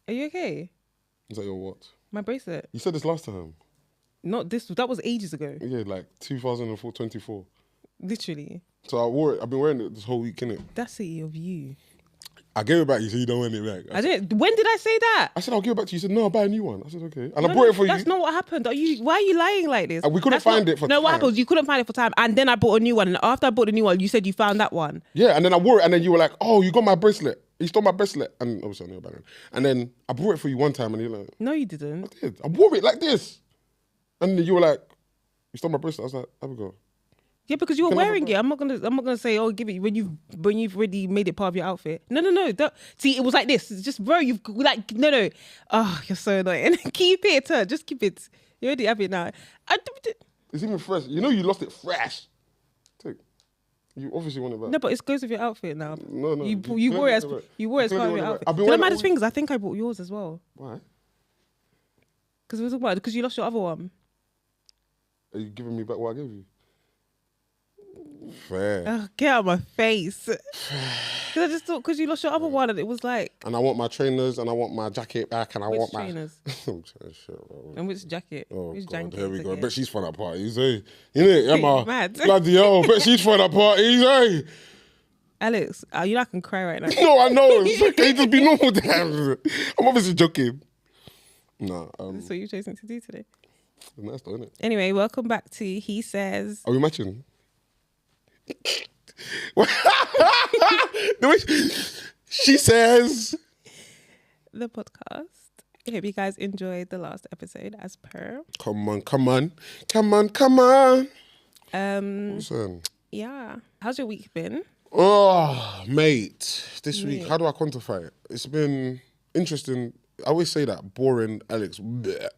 Are you okay? Is that your what? My bracelet. You said this last time. Not this. That was ages ago. Yeah, like 2024. Literally. So I wore it. I've been wearing it this whole week, innit? That's it of you. I gave it back. You said you don't want it back. I didn't. When did I say that? I said I'll give it back to you. You said no, I'll buy a new one. I said okay, and I bought it for you. That's not what happened. Why are you lying like this? We couldn't find it for time. No, what happened? You couldn't find it for time, and then I bought a new one. And after I bought the new one, you said you found that one. Yeah, and then I wore it, and then you were like, "Oh, you got my bracelet. You stole my bracelet." And obviously I knew about it. And then I bought it for you one time, and you're like, "No, you didn't." I did. I wore it like this, and you were like, "You stole my bracelet." I was like, "Have a go." Yeah, because you were wearing it. I'm not gonna say, oh, give it when you've already made it part of your outfit. No. See, it was like this. It's just, bro, you've like no. Oh, you're so annoying. Keep it, just keep it. You already have it now. It's even fresh. You know you lost it fresh. Take. You obviously want it back. No, but it goes with your outfit now. No. You wore it as part of your outfit. The maddest thing is, I think I bought yours as well. Why? Because you lost your other one. Are you giving me back what I gave you? Fair. Oh, get out of my face. Because I just thought, because you lost your other one, and it was like. And I want my trainers, and I want my jacket back, and I want my trainers. I'm trying to shit, bro. And which jacket? Oh which God, jacket here we go. I again? bet she's fun at parties, eh? You know, Emma. Mad. Bloody hell, bet she's fun at parties, eh? Alex, you know I can cry right now. No, I know. It's okay, just be normal, damn. I'm obviously joking. No. This is what you're choosing to do today. Nice though, isn't it? Anyway, welcome back to He Says. Are we matching? She says. The podcast. I hope you guys enjoyed the last episode as per. Come on. Listen. Yeah. How's your week been? Oh, mate. This week, how do I quantify it? It's been interesting. I always say that. Boring, Alex. Bleh.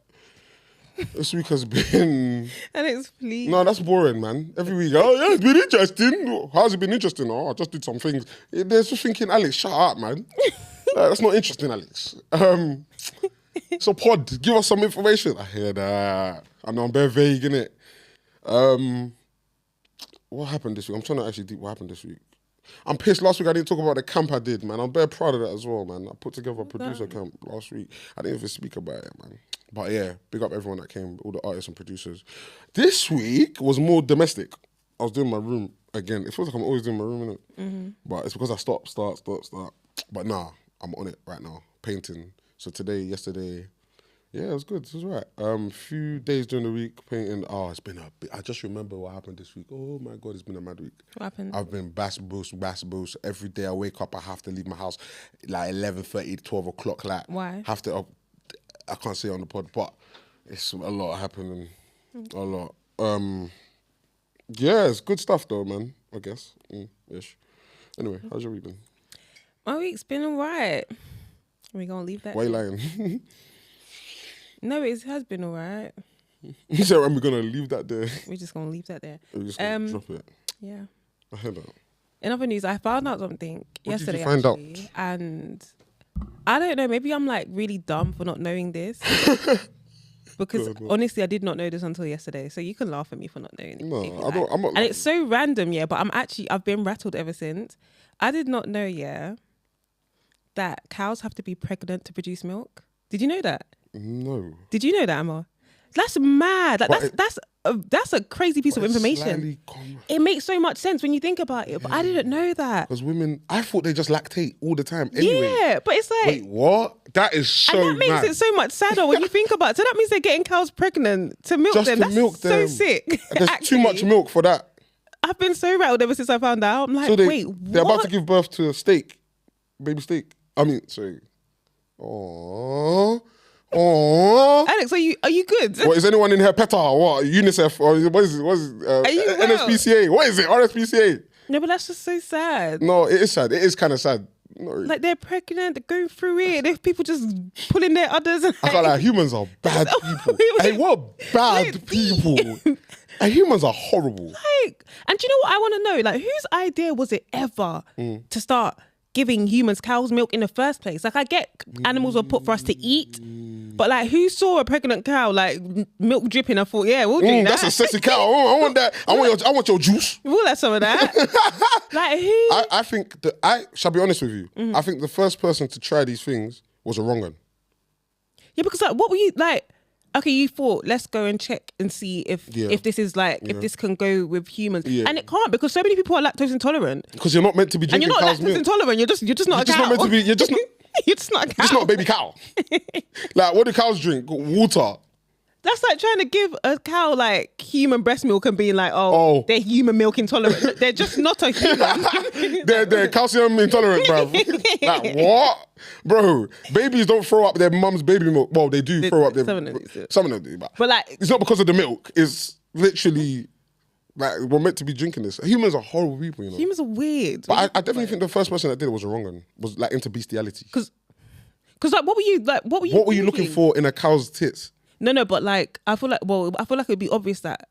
This week has been... Alex, please. No, that's boring, man. Every week, oh, yeah, it's been interesting. How's it been interesting? Oh, I just did some things. They're just thinking, Alex, shut up, man. That's not interesting, Alex. So, pod, give us some information. I hear that. I know I'm very vague, innit? What happened this week? I'm trying to actually deep what happened this week. I'm pissed. Last week I didn't talk about the camp I did, man. I'm very proud of that as well, man. I put together a producer camp last week. I didn't even speak about it, man. But yeah, big up everyone that came, all the artists and producers. This week was more domestic. I was doing my room again. It feels like I'm always doing my room, innit? Mm-hmm. But it's because I start. But nah, I'm on it right now, painting. So today, yesterday, yeah, it was good. It was right. Few days during the week painting. Oh, it's been a bit. I just remember what happened this week. Oh my God, it's been a mad week. What happened? I've been bass boost. Every day I wake up, I have to leave my house like 11:30, 12 o'clock. Like, why? I can't say it on the pod, but it's a lot happening. A lot. Yeah, it's good stuff though, man. I guess. Ish. Anyway, how's your week been? My week's been alright. Are we gonna leave that? Why are you lying? No, it has been alright. You said we're gonna leave that there. We're just gonna leave that there. We're just gonna drop it. Yeah. I heard that. In other news, I found out something yesterday. Did you find out? And I don't know, maybe I'm like really dumb for not knowing this. Because honestly, I did not know this until yesterday. So you can laugh at me for not knowing. No, I'm not. And it's so random, yeah, but I've been rattled ever since. I did not know, yeah, that cows have to be pregnant to produce milk. Did you know that? No. Did you know that, Emma? That's mad. Like, that's a crazy piece of information. It makes so much sense when you think about it, but I didn't know that. Because women, I thought they just lactate all the time. Anyway. Yeah, but it's like, wait, what? That is so and that makes mad. it so much sadder when you think about it. So that means they're getting cows pregnant to milk just them. To That's milk so them. sick. There's too much milk for that. I've been so rattled ever since I found out. I'm like, So what? they're about to give birth to a steak, baby steak. I mean, sorry. Oh. Alex, are you good? What, is anyone in here PETA or what? UNICEF or what is it? Are you well? NSPCA? What is it? RSPCA? No, but that's just so sad. No, it is sad. It is kind of sad. No, like they're pregnant, they're going through it. There's people just pulling their udders. And I can't lie. Humans are bad people. Hey, what bad people? And humans are horrible. Like, and do you know what I want to know? Like, whose idea was it ever to start giving humans cow's milk in the first place? Like, I get animals are put for us to eat, but like, who saw a pregnant cow like milk dripping? I thought, yeah, we'll do that. That's a sexy cow. I want that. I want your juice. We'll have some of that. Like, who? I think that I shall be honest with you. I think the first person to try these things was a wrong one. Yeah, because like, what were you like? Okay, you thought let's go and check and see if this is like if this can go with humans, and it can't because so many people are lactose intolerant. Because you're not meant to be drinking and you're not cow's lactose milk. intolerant. You're just not a cow. Not meant to be. You're just not. You're just not a cow. It's not a baby cow. Like, what do cows drink? Water. That's like trying to give a cow like human breast milk and being like, oh. They're human milk intolerant. They're just not a human. they're calcium intolerant, bro. Like, what? Bro, babies don't throw up their mum's baby milk. Well, they do throw up their... Some of them do. But like... It's not because of the milk. It's literally... Like, we're meant to be drinking this. Humans are horrible people, you know. Humans are weird. But I definitely think the first person that did it was a wrong one. Was like into bestiality. Because like, what were you looking for in a cow's tits? No, but like I feel like it'd be obvious that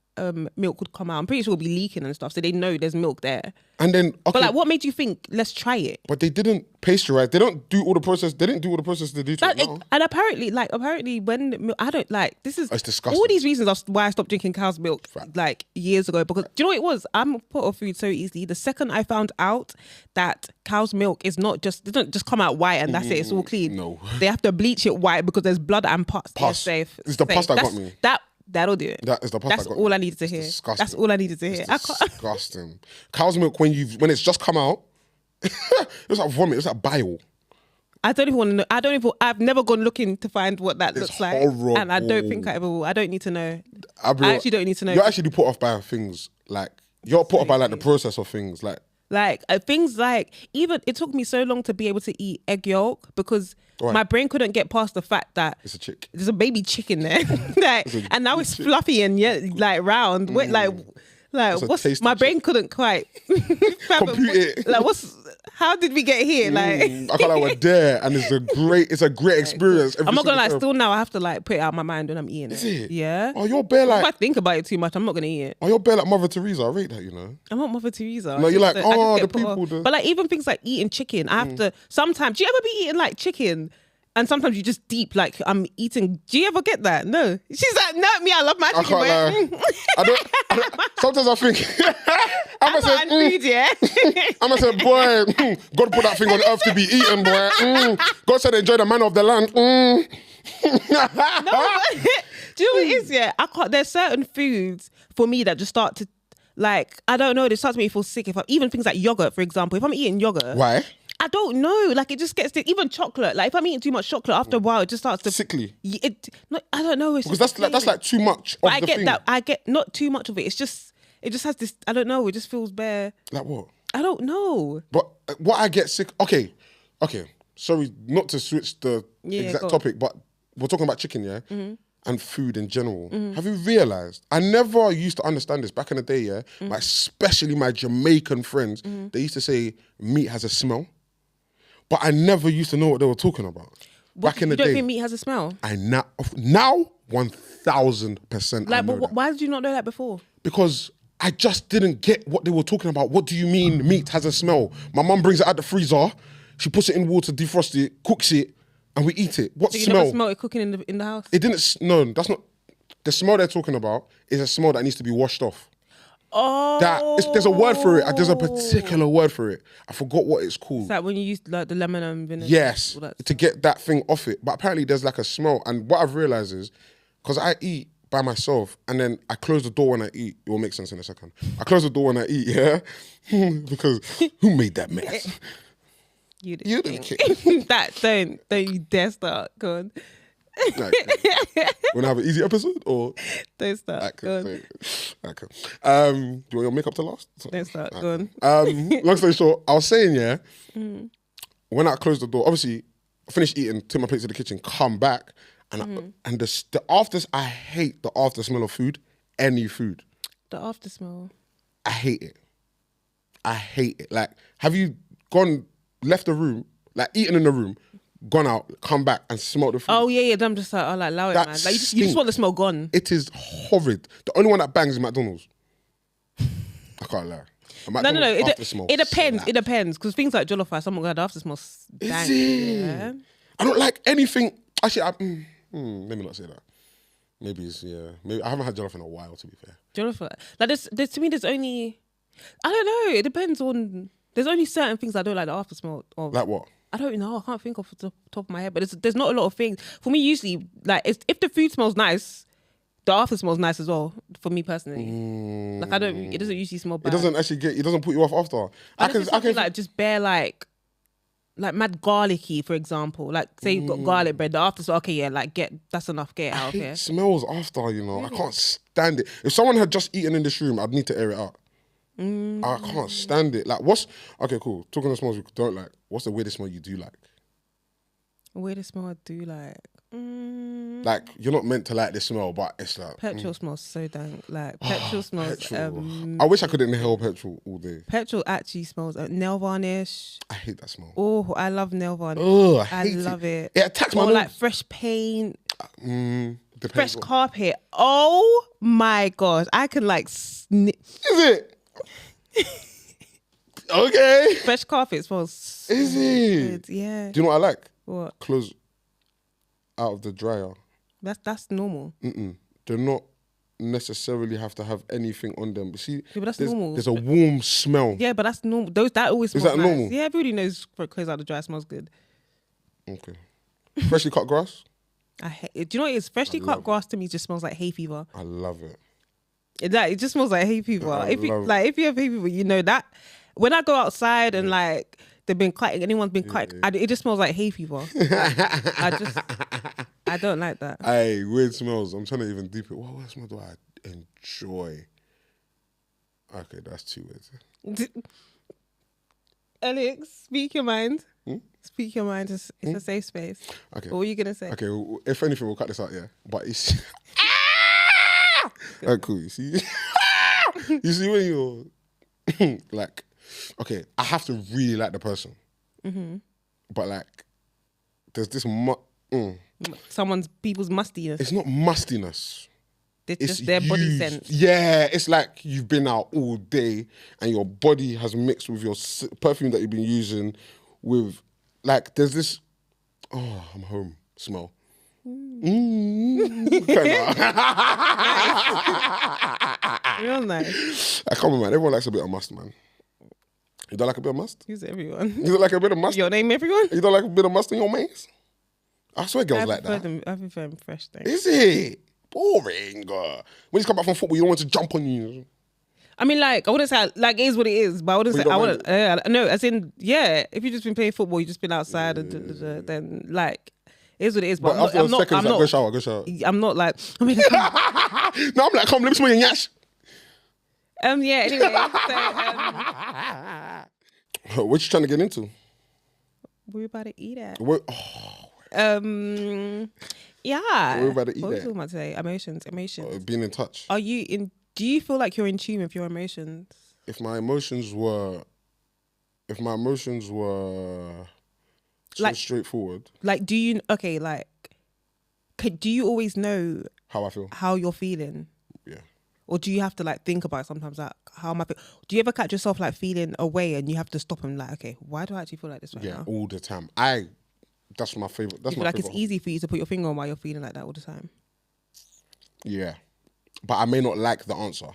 milk would come out. I'm pretty sure it'll be leaking and stuff, so they know there's milk there. And then, okay, but like, what made you think let's try it? But they didn't pasteurize. They don't do all the process. They didn't do all the process they do to it now. And apparently, when I don't like this is it's disgusting. All these reasons why I stopped drinking cow's milk like years ago. Because do you know what it was? I'm put off food so easily. The second I found out that cow's milk is not just, it doesn't just come out white and that's it. It's all clean. No, they have to bleach it white because there's blood and pus. Pus. Safe. It's the pus that got me. That'll do it. That is the pus. That's all I needed to hear. Disgusting. That's all I needed to hear. It's disgusting. Cow's milk when it's just come out, it's like vomit. It's like bile. I don't even want to know. I've never gone looking to find what that looks like. Horrible. And I don't think I ever will. I don't need to know. I actually don't need to know. You're actually put off by things like you're put off by like the process of things like things like even it took me so long to be able to eat egg yolk because my brain couldn't get past the fact that it's a chick. There's a baby chicken there, and now it's fluffy and like round. Wait, like what's my brain couldn't quite compute it. Like how did we get here? Like I feel like we're there, and it's a great experience. I'm not gonna still now I have to like put it out of my mind when I'm eating it. Is it? Yeah. Oh, you're bare like. If I think about it too much, I'm not gonna eat it. Oh, you're bare like Mother Teresa. I rate that, you know. I'm not Mother Teresa. No, you're like the people. But like even things like eating chicken, I have to sometimes. Do you ever be eating like chicken? And sometimes you just deep like I'm eating. Do you ever get that? No. She's like, no, me, I love my chicken. I can't lie. I don't. Sometimes I think I'm gonna say, boy, God put that thing on earth to be eaten, boy. God said, enjoy the manna of the land. No, but, do you know what it is? Yeah, I can't. There's certain foods for me that just start to like I don't know. They start to make me feel sick. Even things like yogurt, for example. If I'm eating yogurt, why? I don't know. Like it just gets to, even chocolate. Like if I'm eating too much chocolate, after a while it just starts to sickly. I don't know. It's because that's like too much. Of I get thing. That. I get not too much of it. It just has this. I don't know. It just feels bare. Like what? I don't know. But what I get sick. Okay. Sorry, not to switch the exact topic, but we're talking about chicken, yeah, and food in general. Have you realised? I never used to understand this back in the day, yeah. Like especially my Jamaican friends, they used to say meat has a smell. But I never used to know what they were talking about. Back in the day. You don't think meat has a smell? Now 1000%. Like, but why did you not know that before? Because I just didn't get what they were talking about. What do you mean meat has a smell? My mum brings it out the freezer, she puts it in water, defrosts it, cooks it, and we eat it. What so you smell? Never smell it cooking in the house? It didn't. No, that's not. The smell they're talking about is a smell that needs to be washed off. Oh, there's a word for it. There's a particular word for it. I forgot what it's called. It's like when you use like the lemon and vinegar. Yes, to get that thing off it. But apparently there's like a smell. And what I've realized is, because I eat by myself and then I close the door when I eat. It will make sense in a second. I close the door when I eat, yeah? Because who made that mess? You didn't. Don't you dare start. Go on. Like, want to have an easy episode or don't start? Go on. Okay. Do you want your makeup to last? Don't start. Go on. Long story short, I was saying, yeah, when I closed the door, obviously I finished eating, took my plate to the kitchen, come back, and the after. I hate the after smell of food. Any food. The after smell. I hate it. Like, have you left the room, like eaten in the room, gone out, come back and smell the food? Oh yeah. I'm just like, oh, like allow it, man. Like you just want the smell gone. It is horrid. The only one that bangs is McDonald's. I can't lie. No. It depends. It depends because things like jollof rice, I'm not gonna after smell. Is it? Yeah. I don't like anything. Actually, let me not say that. Maybe it's Maybe I haven't had jollof in a while. To be fair, jollof like there's to me there's only I don't know. It depends on. There's only certain things I don't like the after smell of. Like what? I don't know. I can't think off the top of my head, but there's not a lot of things. For me, usually, like, if the food smells nice, the after smells nice as well, for me personally. Like, it doesn't usually smell bad. It doesn't put you off after. I can like, just bare, like mad garlicky, for example. Like, say you've got garlic bread, the after smell, okay, yeah, like, that's enough, get it out of here. Smells after, you know. I can't stand it. If someone had just eaten in this room, I'd need to air it out. I can't stand it. Like, okay, cool. Talking of smells you don't like, what's the weirdest smell you do like? Weirdest smell I do like? Like, you're not meant to like this smell, but it's like... Petrol smells so dank. Like, petrol smells... Petrol. I wish I could inhale petrol all day. Petrol actually smells... nail varnish. I hate that smell. Oh, I love nail varnish. Oh, I love it. It attacks my Or nose. like fresh paint. Fresh Carpet. Oh my gosh. I can like... Is it? Okay. Fresh carpet smells so Is it? good. Yeah. Do you know what I like? What? Clothes out of the dryer. That's normal. They're not necessarily have to have anything on them. But see, Yeah, but that's there's, normal. there's a warm smell. Yeah, but that's normal. That always smells Is that nice. normal? Yeah, everybody knows clothes out of the dryer smells good. Okay. Freshly cut grass? Do you know what it is? Freshly cut grass to me just smells like hay fever. I love it. It just smells like hay fever. If you have hay fever, you know that. When I go outside and like they've been cutting, anyone's been cutting, it just smells like hay fever. I don't like that. Aye, weird smells. I'm trying to even deep it. What smell do I enjoy? Okay, that's too weird. Alex, speak your mind. Speak your mind. It's a safe space. Okay. What were you gonna say? Okay, well, if anything, we'll cut this out, yeah. But it's cool. You see, you see when you're like, okay, I have to really like the person, but like, there's this people's mustiness. It's not mustiness. It's just their body sense. Yeah, it's like you've been out all day and your body has mixed with your perfume that you've been using with, like, there's this, oh, I'm home smell. Real nice. Come on, man. Everyone likes a bit of must, man. You don't like a bit of must? Who's everyone? You don't like a bit of must? Your name everyone? You don't like a bit of must in your maze? I swear girls like that. I prefer them fresh things. Is it? Boring. When you come back from football, you don't want to jump on you. I mean, like, I wouldn't say, like, it is what it is, but I wouldn't say, no, as in, yeah, if you've just been playing football, you've just been outside, then, like, it is what it is. But after a second, go shower. I'm not like, I mean, no, I'm like, come, let me smell your yash. Yeah, anyway. What you trying to get into? We're about to eat it. Yeah. We're about to eat what are we it. talking about today? Emotions. Being in touch. Do you feel like you're in tune with your emotions? If my emotions were so like, straightforward. Like, do you always know how I feel? How you're feeling? Yeah. Or do you have to like think about it sometimes, like, how am I feeling? Do you ever catch yourself like feeling away and you have to stop and like, okay, why do I actually feel like this right now? Yeah, all the time. That's my favorite. That's you feel like it's easy for you to put your finger on why you're feeling like that all the time. Yeah. But I may not like the answer.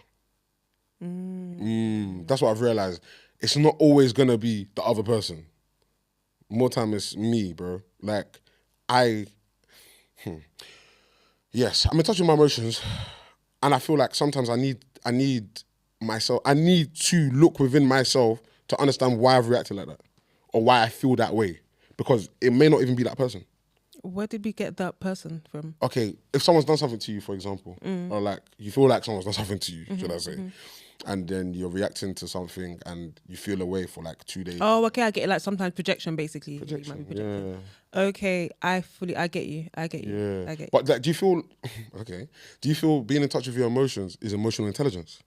That's what I've realized. It's not always gonna be the other person. More time it's me, bro. Like, yes, I'm in touch with my emotions, and I feel like sometimes I need to look within myself to understand why I've reacted like that, or why I feel that way, because it may not even be that person. Where did we get that person from? Okay, if someone's done something to you, for example, or like you feel like someone's done something to you, should I say, and then you're reacting to something and you feel away for like 2 days. Oh, okay, I get it. Like sometimes projection, basically. Yeah. Okay, I get you. Yeah. But like, do you feel being in touch with your emotions is emotional intelligence?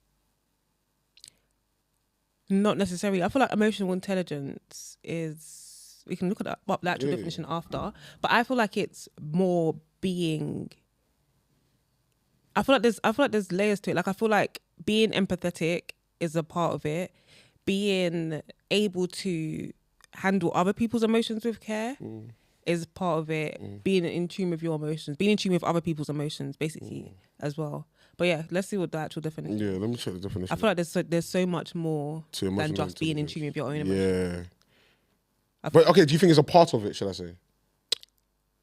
Not necessarily. I feel like emotional intelligence is... We can look at the actual definition after. But I feel like it's more being... I feel like there's layers to it. Like, I feel like being empathetic is a part of it. Being able to handle other people's emotions with care is part of it. Being in tune with your emotions. Being in tune with other people's emotions, basically, as well. But yeah, let's see what the actual definition is. Yeah, let me check the definition. I feel like there's so much more than just being in tune with your own emotions. Yeah. But okay, do you think it's a part of it, should I say?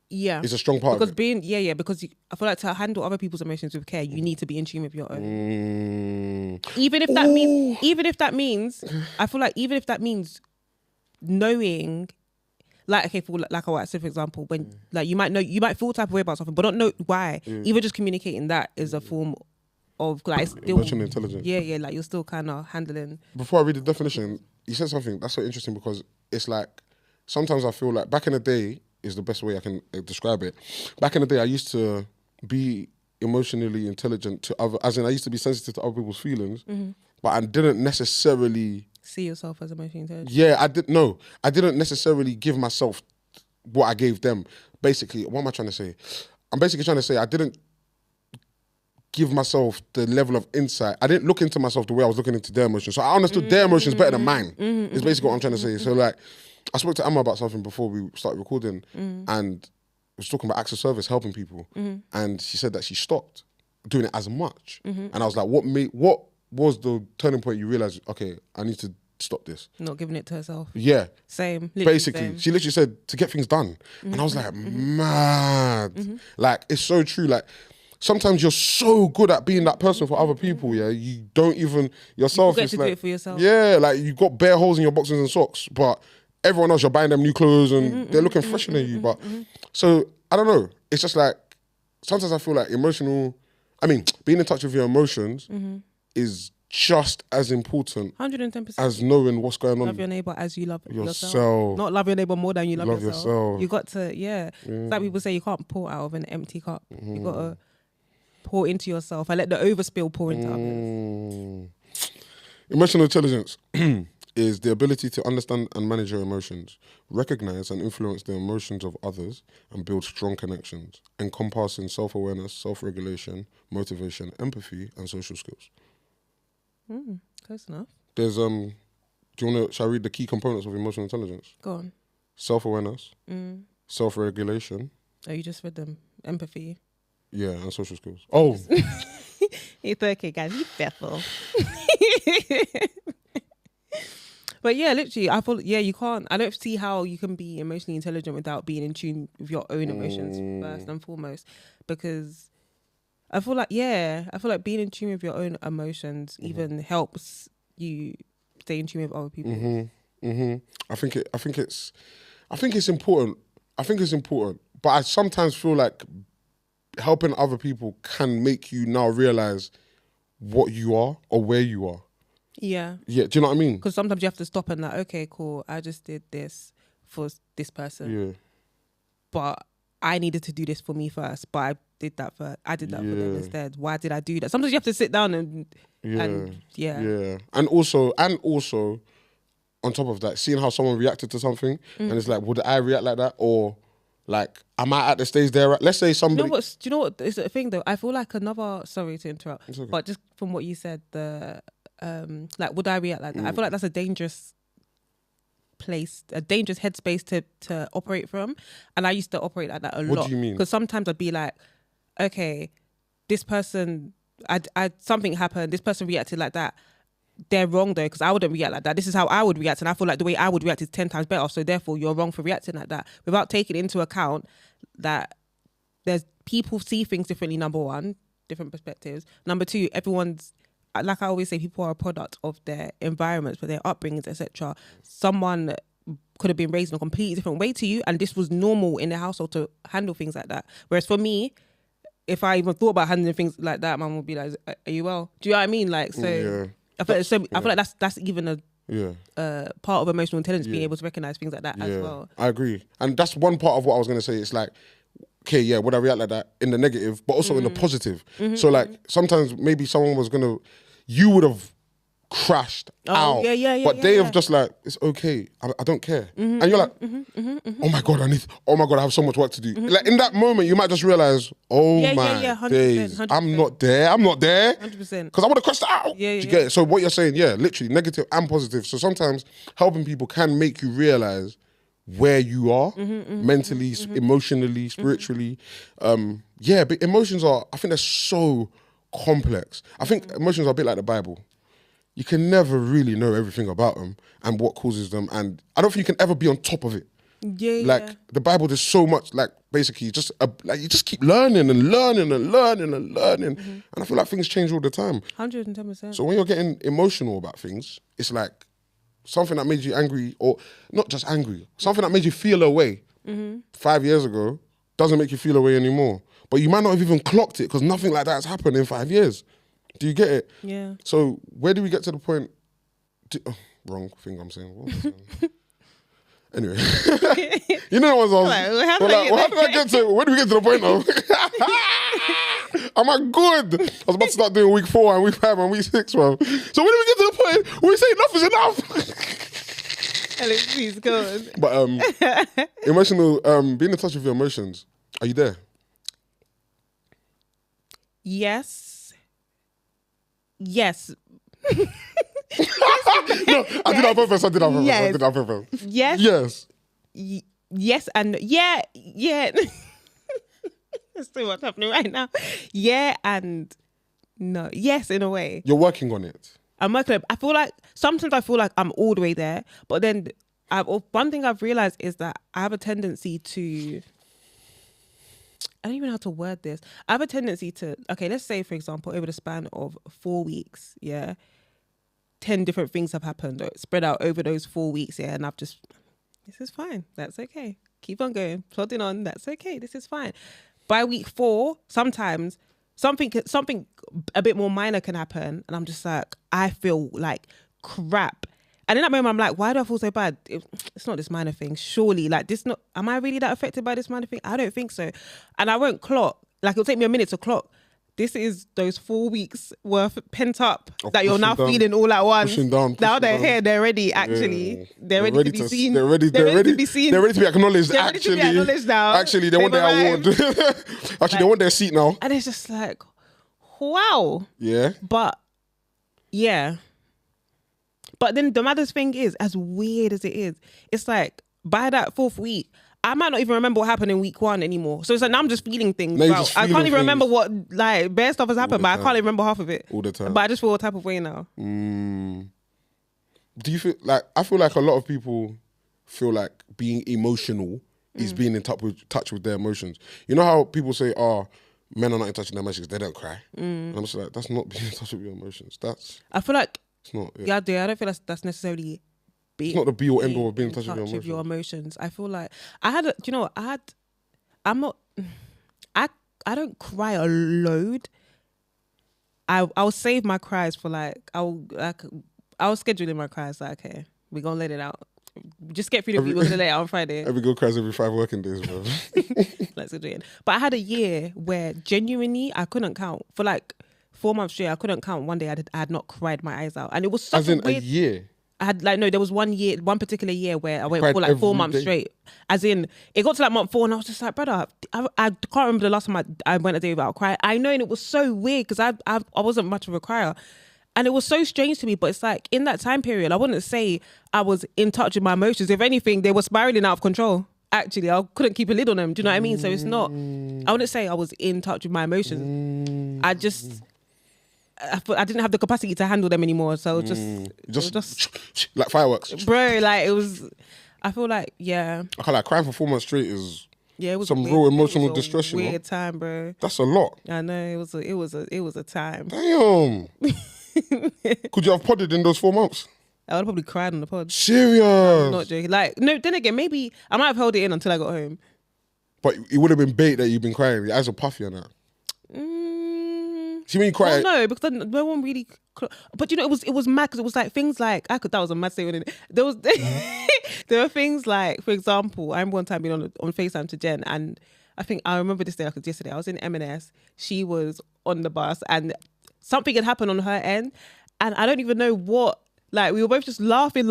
Yeah. It's a strong part because of it. because I feel like to handle other people's emotions with care, you need to be in tune with your own. Even if that means, I feel like even if that means knowing, like, okay, for like I said, for example, when like you might feel type of way about something, but don't know why. Even just communicating that is a form of like still emotional intelligence. Yeah, like you're still kind of handling. Before I read the definition, you said something that's so interesting because it's like sometimes I feel like back in the day is the best way I can describe it. Back in the day, I used to be emotionally intelligent to other, as in I used to be sensitive to other people's feelings, but I didn't necessarily see yourself as emotionally intelligent. Yeah, I didn't necessarily give myself what I gave them. Basically, what am I trying to say? I'm basically trying to say I didn't give myself the level of insight. I didn't look into myself the way I was looking into their emotions. So I understood their emotions better than mine. Is basically what I'm trying to say. So like, I spoke to Emma about something before we started recording, and was talking about acts of service, helping people, and she said that she stopped doing it as much. And I was like, what was the turning point? You realized, okay, I need to stop this. Not giving it to herself. Yeah. Same. Basically, same. she literally said to get things done, and I was like, mad. Like, it's so true. Like, sometimes you're so good at being that person for other people, yeah, you don't even yourself. You forget to do it for yourself. Yeah, like you got bare holes in your boxers and socks, but everyone else, you're buying them new clothes and they're looking fresher than you. But so I don't know. It's just like sometimes I feel like being in touch with your emotions is just as important 110% as knowing what's going on. Love your neighbor as you love yourself. yourself. Not love your neighbor more than you love yourself. You got to, It's like people say you can't pour out of an empty cup. You got to pour into yourself and let the overspill pour into others. Emotional intelligence is the ability to understand and manage your emotions, recognize and influence the emotions of others, and build strong connections, encompassing self-awareness, self-regulation, motivation, empathy, and social skills. Close enough. There's shall I read the key components of emotional intelligence? Go on. Self-awareness, self-regulation. Oh, you just read them. Empathy. Yeah, and social skills. Oh. It's okay, guys. Be careful. But yeah, literally, I feel, you can't, I don't see how you can be emotionally intelligent without being in tune with your own emotions first and foremost, because I feel like being in tune with your own emotions even helps you stay in tune with other people. I think it's important. But I sometimes feel like helping other people can make you now realize what you are or where you are. Yeah. Yeah, do you know what I mean? Because sometimes you have to stop and like, okay, cool, I just did this for this person. Yeah. But I needed to do this for me first, but I did that for them instead. Why did I do that? Sometimes you have to sit down and also on top of that, seeing how someone reacted to something, and it's like, would I react like that, or like, am I at the stage there? Let's say somebody. Do you know what? It's a thing though. I feel like sorry to interrupt, but just from what you said, like, would I react like that? I feel like that's a dangerous place, a dangerous headspace to operate from, and I used to operate like that a lot. What do you mean? Because sometimes I'd be like, okay, this person, something happened, this person reacted like that. They're wrong though, because I wouldn't react like that. This is how I would react, and I feel like the way I would react is 10 times better. So therefore, you're wrong for reacting like that, without taking into account that there's people see things differently. Number one, different perspectives. Number two, everyone's, like I always say, people are a product of their environments, but their upbringings, etc. Someone could have been raised in a completely different way to you, and this was normal in the household to handle things like that. Whereas for me, if I even thought about handling things like that, mum would be like, "Are you well?" Do you know what I mean? Like, so. Yeah. I feel like that's even a part of emotional intelligence, being able to recognize things like that as well. I agree, and that's one part of what I was going to say. It's like, okay, yeah, would I react like that in the negative, but also in the positive? So like, sometimes maybe someone you would have crashed out, but they have just like, it's okay, I don't care, and you're like, oh my god, I have so much work to do. Like, in that moment, you might just realize, my days, 100%. I'm not there, 100%, because I would have crashed out. Do you get it? So what you're saying, literally negative and positive. So sometimes helping people can make you realize where you are mentally, emotionally, spiritually. But emotions I think they're so complex. I think emotions are a bit like the Bible. you can never really know everything about them and what causes them. And I don't think you can ever be on top of it. Yeah, The Bible, there's so much, basically just you just keep learning and learning and learning and learning. Mm-hmm. And I feel like things change all the time. 110%. So when you're getting emotional about things, it's like something that made you angry, or not just angry, something that made you feel a way 5 years ago doesn't make you feel a way anymore. But you might not have even clocked it because nothing like that has happened in 5 years. Do you get it? Yeah. So where do we get to the point? Wrong thing I'm saying. What was I saying? Anyway, you know what I was How did I get to? Where do we get to the point of? Am I good? I was about to start doing week 4 and week 5 and week 6, bro. So when do we get to the point where we say enough is enough? Alex, please go on. But emotional, being in touch with your emotions. Are you there? Yes. Yes. No, I did that on purpose. Yes. Yes. Yes and yeah. There's too much happening right now. Yeah and no. Yes, in a way. You're working on it. I'm working. Sometimes I feel like I'm all the way there, but then one thing I've realized is that I have a tendency to. I don't even know how to word this. I have a tendency to. Okay, let's say for example, over the span of 4 weeks, 10 different things have happened spread out over those 4 weeks, and I've just, this is fine, that's okay, keep on going, plodding on, that's okay, this is fine. By week 4, sometimes something a bit more minor can happen, and I'm just like, I feel like crap. And in that moment, I'm like, why do I feel so bad? It's not this minor thing, surely. Am I really that affected by this minor thing? I don't think so. And I won't clock. It'll take me a minute to clock. This is those 4 weeks worth pent up that you're now feeling all at once. Now they're here, they're ready, actually. Yeah. They're ready to be seen. They're ready to be seen. They're ready to be acknowledged, they're actually. Ready to be acknowledged now. Actually, they want their award. Actually, they want their seat now. And it's just like, wow. Yeah. But, yeah. But then the maddest thing is, as weird as it is, it's like, by that 4th week, I might not even remember what happened in week 1 anymore. So it's like, now I'm just feeling things. I can't even remember what, bare stuff has happened, but I can't even remember half of it. All the time. But I just feel a type of way now. Do you feel like, I feel like a lot of people feel like being emotional is being in touch with their emotions. You know how people say, men are not in touch with their emotions, they don't cry. And I'm just like, that's not being in touch with your emotions. I feel like, it's not. I don't feel that's necessarily it's not the be or end all of being in touch with your emotions. I feel like I don't cry a load. I'll save my cries for I'll schedule in my cries. Like, okay, we're gonna let it out. Just get through the week, we're gonna let it out on Friday. Every girl cries every 5 working days, bro. Let's do it. But I had a year where genuinely I couldn't count for 4 months straight. I couldn't count one day I had not cried my eyes out, and it was such a year. I had there was one particular year where I went for 4 months straight. As in, it got to month 4 and I was just like, brother, I can't remember the last time I went a day without crying. I know, and it was so weird because I wasn't much of a crier. And it was so strange to me, but it's like in that time period, I wouldn't say I was in touch with my emotions. If anything, they were spiraling out of control. Actually, I couldn't keep a lid on them. Do you know what I mean? So it's not, I wouldn't say I was in touch with my emotions. I didn't have the capacity to handle them anymore. So just like fireworks. Bro, it was, I feel like, yeah. I can't crying for 4 months straight is it was some real emotional distress. Weird time, bro. That's a lot. I know, it was a time. Damn. Could you have podded in those 4 months? I would have probably cried on the pod. Serious? I'm not joking. No, then again, maybe I might have held it in until I got home. But it would have been bait that you've been crying. Your eyes are puffy and that. See when you cry? Well, no, because no one really. But it was mad because it was things like that was a mad statement. There was there were things like, for example, I remember one time being on FaceTime to Jen, and I remember this day like yesterday. I was in M&S. She was on the bus, and something had happened on her end, and I don't even know what. We were both just laughing,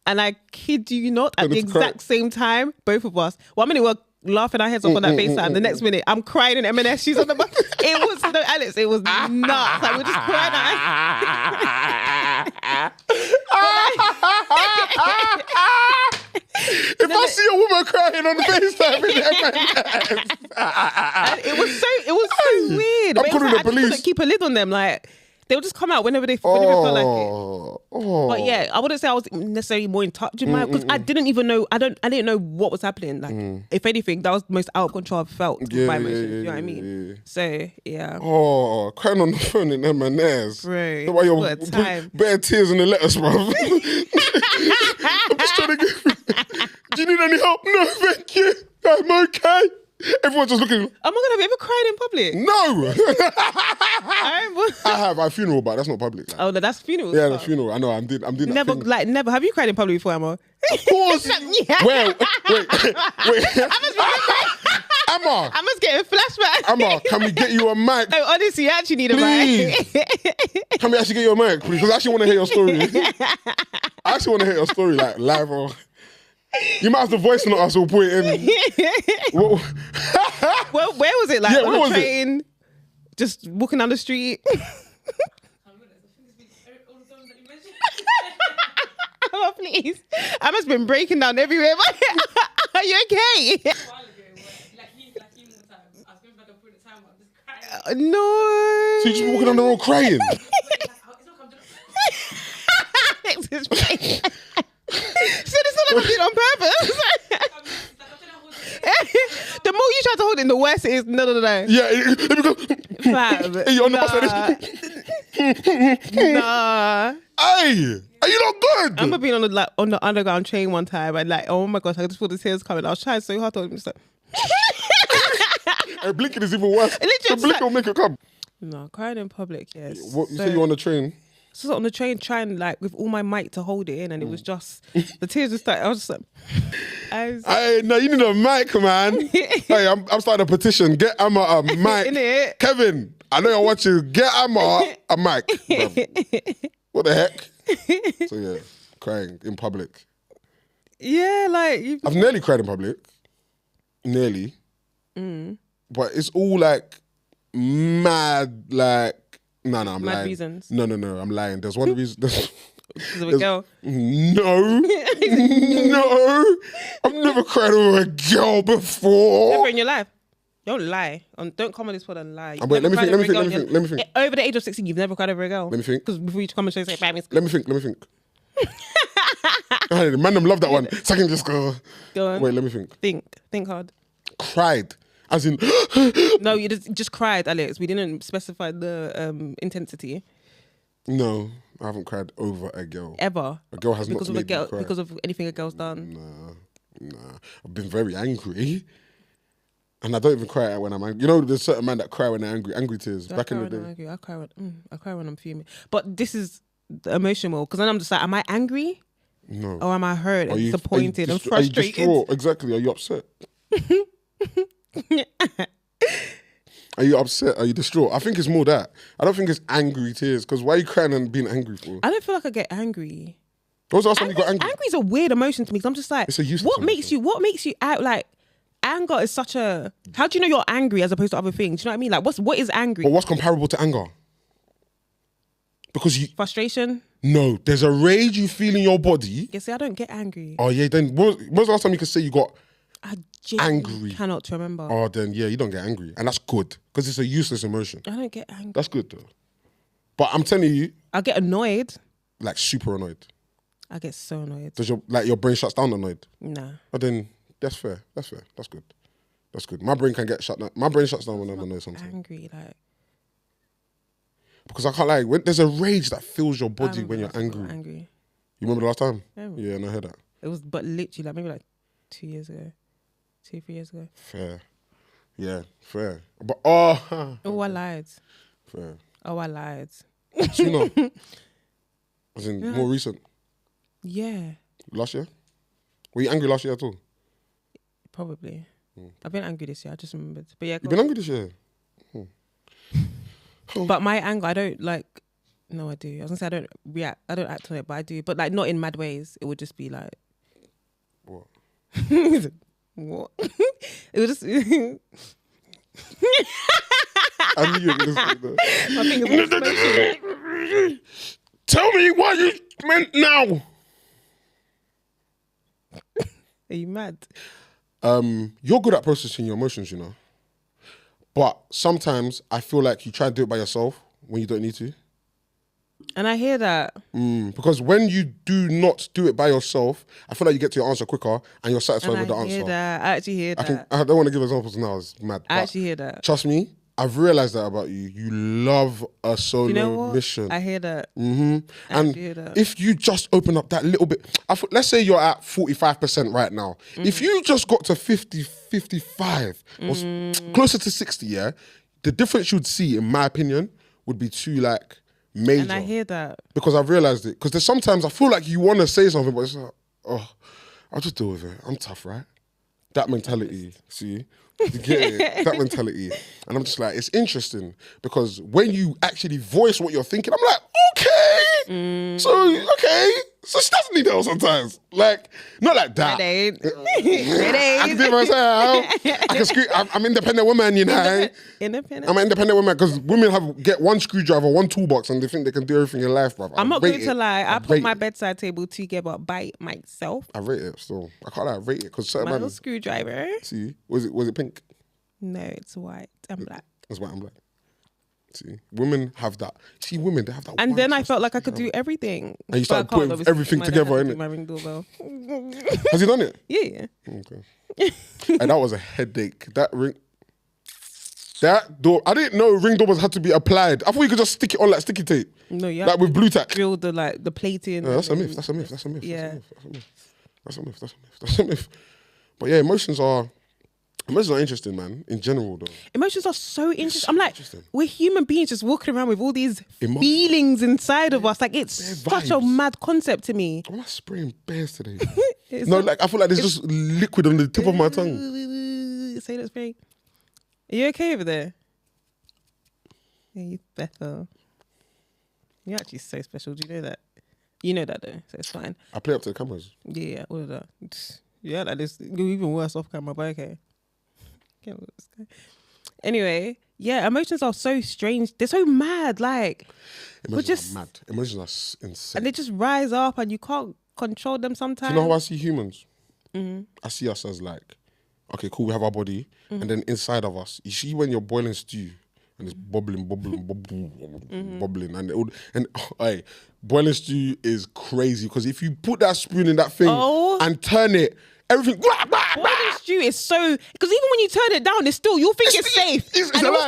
and I kid you not, at the exact same time, both of us. 1 minute we're laughing our heads off on that FaceTime. The next minute, I'm crying in M&S. She's on the bus. It was Alex. It was nuts. We're just crying. If I see a woman crying on FaceTime in M&S, it was so weird. I'm calling the police. I couldn't keep a lid on them. They'll just come out whenever they feel like it. Oh. But yeah, I wouldn't say I was necessarily more in touch with my, because I didn't even know. I didn't know what was happening. Like, if anything, that was the most out of control I've felt with my emotions. You know what I mean? Yeah. So yeah. Oh, crying on the phone in them and theirs. Bro, That's why you're what a time. bare tears in the letters, bro. I'm just trying to get. Do you need any help? No, thank you. I'm okay. Everyone's just looking. Oh my God, have you ever cried in public? No. I I have a funeral, but that's not public. Like. Oh no, that's funeral. Yeah, the funeral. I know. I'm doing Never, that thing. like, never. Have you cried in public before, Emma? Of course. Yeah. Well, wait. Emma. I must get a flashback. Emma, can we get you a mic? No, honestly, you actually need a Please. mic. Can we actually get you a mic? Because I actually want to hear your story. I actually want to hear your story, like, live or... You might have to voice note us or put it in. Well, where was it? Like, Yeah, on where the was it? train? Just walking down the street? Oh, please. I must have been breaking down everywhere. Are you okay? No. So you just walking on the road crying? So this not like I did on purpose. The more you try to hold it, the worse it is. No. Yeah, let me go. Fam, Hey, you on the bus like this? Nah. Hey, are you not good? I remember being on the underground train one time and like, oh my gosh, I just feel the tears coming. I was trying so hard to hold him, just like... Hey, blinking is even worse. Literally, The blink will make it come. No, crying in public, yes. What, you say you on the train? So on the train trying like with all my might to hold it in, and it was just the tears just started. I was just like, Hey, no, you need a mic, man. Hey, I'm starting a petition. Get Emma a mic. Innit? Kevin, I know you're watching. Get Emma a mic. Bruv. What the heck? So yeah, crying in public. Yeah, like I've nearly cried in public. Nearly. But it's all like mad, like, no, I'm Mad lying. reasons. No, I'm lying. There's one reason. because of a girl. No. I've never cried over a girl before. Never in your life. Don't lie. Don't come on this pod and lie. You've Wait, never let cried me over a think. girl Over the age of 16, you've never cried over a girl. Let me think. Because before you come and say primary school. Let me think. The man them love that one. Second just go. Go on. Wait, let me think. Think hard. Cried. As in, No, you just cried, Alex. We didn't specify the intensity. no, I haven't cried over a girl. Ever. A girl has because not of a made me girl cry. because of anything a girl's done. Nah. I've been very angry. And I don't even cry when I'm angry. You know, there's certain men that cry when they're angry. Angry tears. Back in the day. I cry when I'm fuming. But this is the emotional, because then I'm just like, am I angry? No. Or am I hurt and disappointed and Are you frustrated? distraught? Exactly. Are you upset? Are you upset? Are you distraught? I think it's more that. I don't think it's angry tears. Because why are you crying and being angry for? I don't feel like I get angry. When was the last time you got angry? Angry is a weird emotion to me, because I'm just like, It's a useless what makes you out like anger is such a, how do you know you're angry as opposed to other things? Do you know what I mean? Like what is angry? But what's comparable to anger? Because you... Frustration? No, there's a rage you feel in your body. Yeah, see, I don't get angry. Oh yeah, then when was the last time you could say you got... I genuinely angry. cannot remember. Oh, then yeah, you don't get angry. And that's good. Because it's a useless emotion. I don't get angry. That's good though. But I'm telling you, I get annoyed. like super annoyed. I get so annoyed. Does your brain shuts down annoyed? Nah. But then that's fair. That's good. My brain can get shut down. My brain shuts down when I'm annoyed sometimes. Angry, like. Because I can't lie, when there's a rage that fills your body when you're angry. Angry. You remember the last time? Yeah. Yeah, and I heard that. It was, but literally, like maybe like 2 years ago. 3 years ago. Fair. Yeah, fair. But oh, I lied. fair. Oh, I lied. Sooner. As in more recent. Yeah, Last year? Were you angry last year at all? probably. I've been angry this year. I just remembered. But yeah, You've been angry this year? but my anger, I don't like. No, I do. I was gonna say I don't react. I don't act on it, but I do. But like not in mad ways. It would just be like. What? What? It would just. I knew you were going to say that. My fingers were smoking. Tell me what you meant now. Are you mad? You're good at processing your emotions, you know. But sometimes I feel like you try to do it by yourself when you don't need to. And I hear that. Because when you do not do it by yourself, I feel like you get to your answer quicker and you're satisfied And with the I hear answer. that. I actually hear that. I don't want to give examples now, it's mad. I but actually hear that. Trust me, I've realised that about you. You love a solo You know what? mission. I hear that. And hear that. if you just open up that little bit, let's say you're at 45% right now. If you just got to 50, 55, or closer to 60, yeah, the difference you'd see, in my opinion, would be too like major. And I hear that. Because I've realised it. Because there's sometimes I feel like you want to say something, but it's like, oh, I'll just deal with it. I'm tough, right? That mentality, see? You get it? That mentality. And I'm just like, it's interesting because when you actually voice what you're thinking, I'm like, okay. So she doesn't need help sometimes. Like, not like that. It ain't. I can do myself. I can screw. I'm an independent woman, you know. Independent. I'm an independent woman because women get one screwdriver, one toolbox, and they think they can do everything in life, bruv. I'm not going to lie. I put my bedside table together by myself. I rate it still. I can't lie, I rate it because certain My man. little screwdriver. See, was it pink? No, it's white and black. It's white and black. See, women have that. See, women, they have that. And then I felt like I could do everything. And you started putting everything together, innit? My Ring doorbell. Has he done it? Yeah. Okay. And that was a headache. That door, I didn't know ring doorbells had to be applied. I thought you could just stick it on like sticky tape. No, yeah. Like with blue tack. Drill the plating. No, that's a myth. That's a myth. That's a myth. Yeah. That's a myth. That's a myth. But yeah, emotions are interesting, man. In general, though. Emotions are so interesting. I'm like, we're human beings just walking around with all these feelings inside of us. Like, it's such a mad concept to me. Am I spraying bears today? No, like, I feel like there's just liquid on the tip of my tongue. Say that spray. Are you okay over there? Yeah, you better. You're actually so special. Do you know that? You know that, though, so it's fine. I play up to the cameras. Yeah, all of that. Yeah, like this. You're even worse off camera, but okay. Anyway, yeah, emotions are so strange. They're so mad. Like, emotions are mad. Emotions are insane. And they just rise up and you can't control them sometimes. Do you know how I see humans? I see us as like, okay, cool, we have our body. And then inside of us, you see when you're boiling stew and it's bubbling. And hey, boiling stew is crazy because if you put that spoon in that thing and turn it, everything. Boiling stew is so, because even when you turn it down, it's still, you'll think it's safe. It's and it will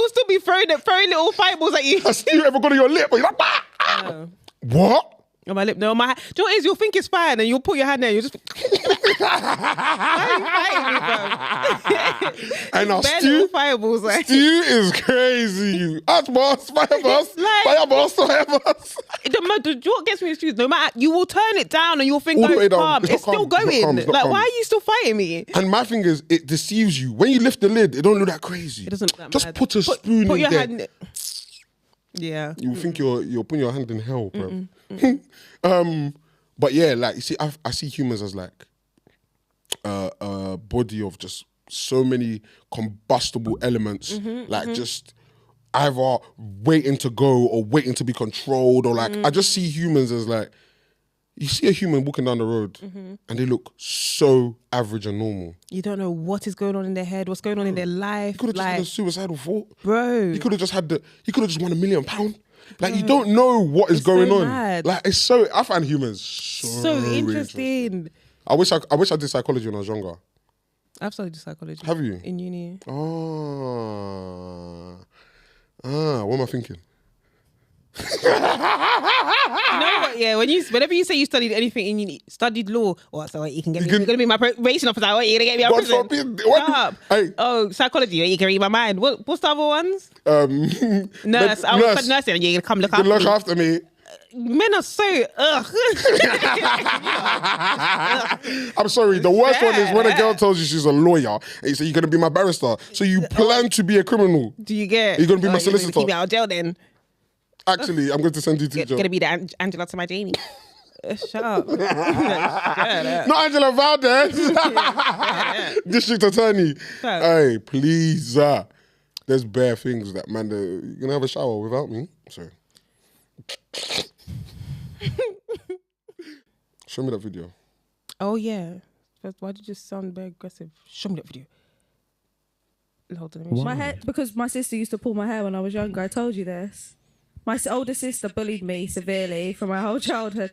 still be throwing little fireballs at you. Has stew ever gone on your lip? But you're like, what? On my lip, no, on my hand. Do you know what it is? You'll think it's fine and you'll put your hand there and you'll just... And now stew, fireballs, like. Stew is crazy. Us boss, fire boss, fire boss. What gets me with stew is no matter, you will turn it down and you'll think, it's calm. It's still going. Like, why are you still fighting me? And my thing is, it deceives you. When you lift the lid, it don't look that crazy. It doesn't look that just mad. put a spoon put in your there. hand. Yeah. You think you're putting your hand in hell, bro. But yeah, like, you see, I see humans as like a body of just so many combustible elements, just either waiting to go or waiting to be controlled, or like, I just see humans as like, you see a human walking down the road and they look so average and normal. You don't know what is going on in their head, what's going on in their life. He could have just had a suicidal thought. Bro. He could have just won £1 million. Like, you don't know what is going on. Mad. Like, I find humans so interesting. I wish I did psychology when I was younger. I've studied psychology. Have you? In uni. What am I thinking? You know what? Yeah, whenever you say you studied anything in uni, studied law, so you can get me. You're gonna be my probation officer. You're gonna get me out of prison. Hey. Oh, psychology. You can read my mind. What's the other ones? Nurse. I was nursing, and you're gonna come look after me. Men are so I'm sorry. The worst one is when a girl tells you she's a lawyer and you say you're gonna be my barrister. So you plan to be a criminal. Do you get? You're gonna be my solicitor. Keep me out of jail then. Actually, I'm going to send you to jail. Gonna be the Angela to my Jamie. Shut up. Shut up. Not Angela Valdez. District attorney. Hey, please. There's bare things that, man, you're going to have a shower without me. Sorry. Show me that video. Oh, yeah. Why did you just sound very aggressive? Show me that video. Hold on, my hair, because my sister used to pull my hair when I was younger. I told you this. My older sister bullied me severely for my whole childhood.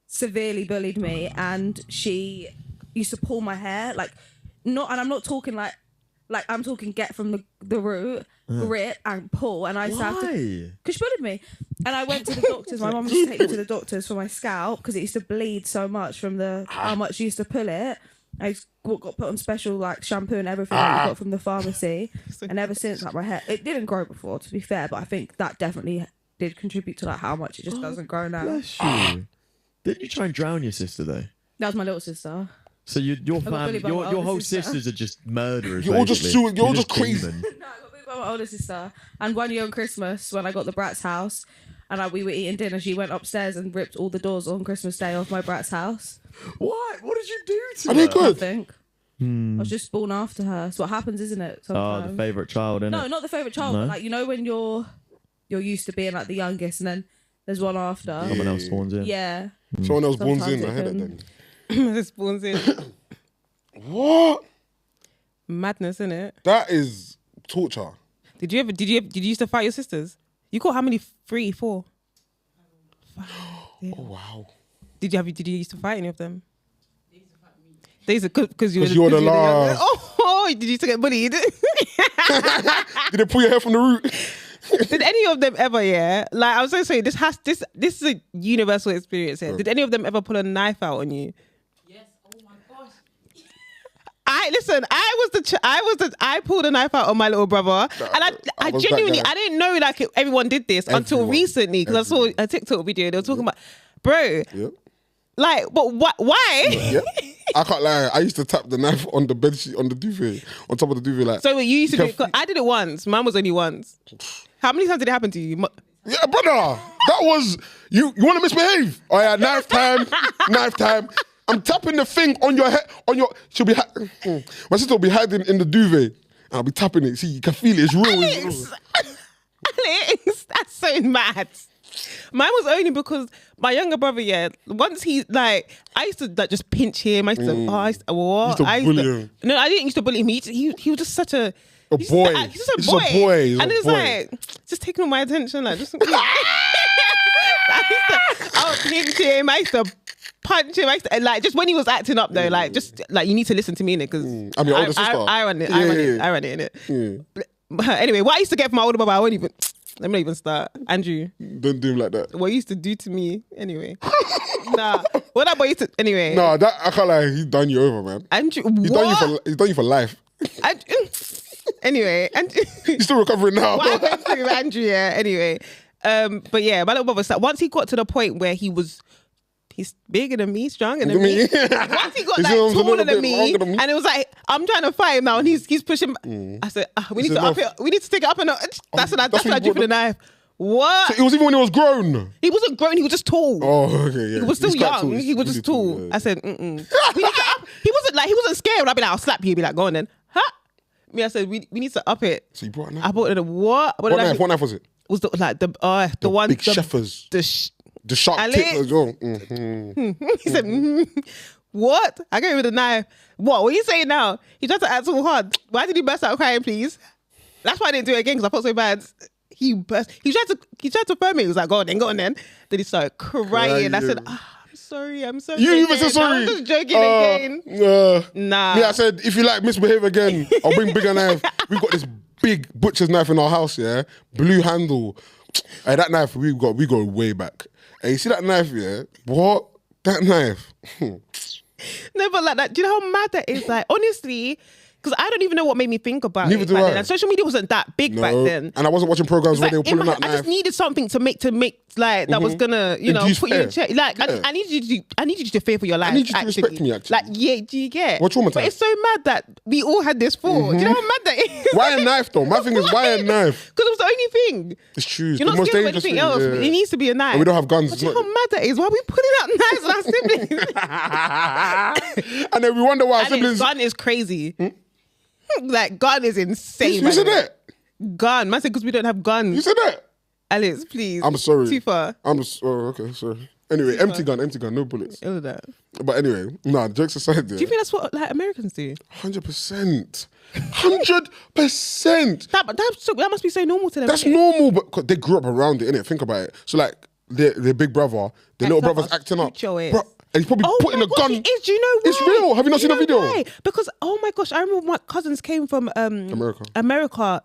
Severely bullied me, and she used to pull my hair, and I'm not talking like I'm talking get from the root, grip and pull, and I used to have to, because she bullied me, and I went to the doctors. My mum used to take me to the doctors for my scalp because it used to bleed so much from how much she used to pull it. I got put on special shampoo and everything that you got from the pharmacy, and ever since my hair, it didn't grow before, to be fair, but I think that definitely did contribute to how much it just doesn't grow now. Bless you. Didn't you try and drown your sister though? That was my little sister. So your family, your whole sisters are just murderers. You're all just crazy. No, I got bullied by my older sister. And one year on Christmas, when I got the brat's house, and we were eating dinner, she went upstairs and ripped all the doors on Christmas Day off my brat's house. What? What did you do to her? Are they good? I think. I was just born after her. It's what happens, isn't it? Sometimes. Oh, the favourite child, innit? No, not the favourite child. No? But when you're used to being the youngest, and then there's one after. Someone else spawns in. Yeah. Someone else Sometimes spawns in. it I heard that can- then. It spawns in. What? Madness, innit? That is torture. Did you used to fight your sisters? You caught how many? 3, 4? 5. Yeah. Oh wow. Did you used to fight any of them? They used to because you 'Cause you're the last. Oh, did you used to get bullied? Did they pull your hair from the root? Did any of them ever? Yeah, I was going to say this is a universal experience here. Did any of them ever pull a knife out on you? Yes. Oh my gosh. I pulled a knife out on my little brother, and I was genuinely that guy. I didn't know everyone did this until Everyone. recently because I saw a TikTok video. They were talking about, bro, Yep. but why? Yep. I can't lie. I used to tap the knife on the bed sheet, on the duvet, on top of the duvet, So you used to do it? Can- 'Cause I did it once. Mine was only once. How many times did it happen to you? Yeah, brother. That was you. You want to misbehave? Oh yeah, knife time. Knife time. I'm tapping the thing on your head. She'll be. My sister will be hiding in the duvet, and I'll be tapping it. See, you can feel it. It's real. It's real. Alex, that's so mad. Mine was only because my younger brother, once I used to just pinch him. I used to, what? You used to bully him. No, I didn't used to bully him. He was just such a boy. He's just a boy. He's and a it's boy. just taking all my attention. I would pinch him. I used to punch him. I used to, just when he was acting up though, you need to listen to me, innit? Because I'm your older sister. I run it. Yeah. I run it, innit? But anyway, what I used to get from my older brother, let me not even start. Andrew, Don't do him like that. what he used to do to me, anyway. What that boy used to, anyway. Nah, that I can't lie. He's done you over, man. Andrew, He's done you for life. Anyway, Andrew, He's still recovering now. what I went through with Andrew, anyway. But yeah, my little brother, once he got to the point where he's bigger than me, stronger than me. Once he got His arms a taller little than bit me, longer than me. and it was I'm trying to fight him now, and he's pushing. I said, we need It's to up enough. it. We need to take it up a notch. That's what I that's do when for you the brought knife. What? So it was even when he was grown. He wasn't grown. He was just tall. Oh, okay, yeah. He was still He's quite young. tall. He was He's just really tall. yeah. I said, We need to up. He wasn't scared. I'd be like, I'll slap you. He'd be like, go on then. Huh? Me, I said, we need to up it. So you brought a knife? I bought it. What? What knife? What knife was it? Was the one big chefers. The sharp Alex. tip as well. Mm-hmm. He said, what? I gave him the knife. What are you saying now? He tried to act so hard. Why did he burst out crying, please? That's why I didn't do it again, because I felt so bad. He tried to phone me. He was like, go on then. Then he started crying. I said, I'm sorry. You even said sorry. I was just joking again. Nah. Me, I said, if you misbehave again, I'll bring bigger knife. We've got this big butcher's knife in our house, yeah? Blue handle. Hey, that knife, we go way back. Hey, you see that knife, yeah? What? That knife. No, but that, do you know how mad that is? Honestly, because I don't even know what made me think about Neither it do back I. then. And social media wasn't that big back then. And I wasn't watching programs where they were In pulling my out head, I just knife. needed something to make that was gonna, Induce put you in fear. check. Yeah. I need you to fear for your life. need you to respect me, actually. Do you get? We're traumatized. But it's so mad that we all had this for. Do you know how mad that is? Why a knife though? My thing is, why a knife? Because it was the only thing. It's true. It's You're the not most scared of dangerous anything thing. else. Yeah. It needs to be a knife. And we don't have guns. But do you know how mad that is? Why are we pulling out knives on our siblings? And then we wonder why our And siblings. gun is crazy. Like, gun is insane. You by said the way. that? Gun. Man said because we don't have guns. You said that? Alex, please. I'm sorry. Too far. Oh, okay, sorry. Anyway, empty gun, no bullets. All of that. But anyway, jokes aside, Do you think that's what like Americans do? 100%. 100%. That must be so normal to them. That's normal, but 'cause they grew up around it, innit? Think about it. So like, their big brother, their little brother's acting up. Your ass. Bro, and he's probably putting a gun. It is. Do you know why? It's real. Have you not seen the video? Why? Because oh my gosh, I remember my cousins came from America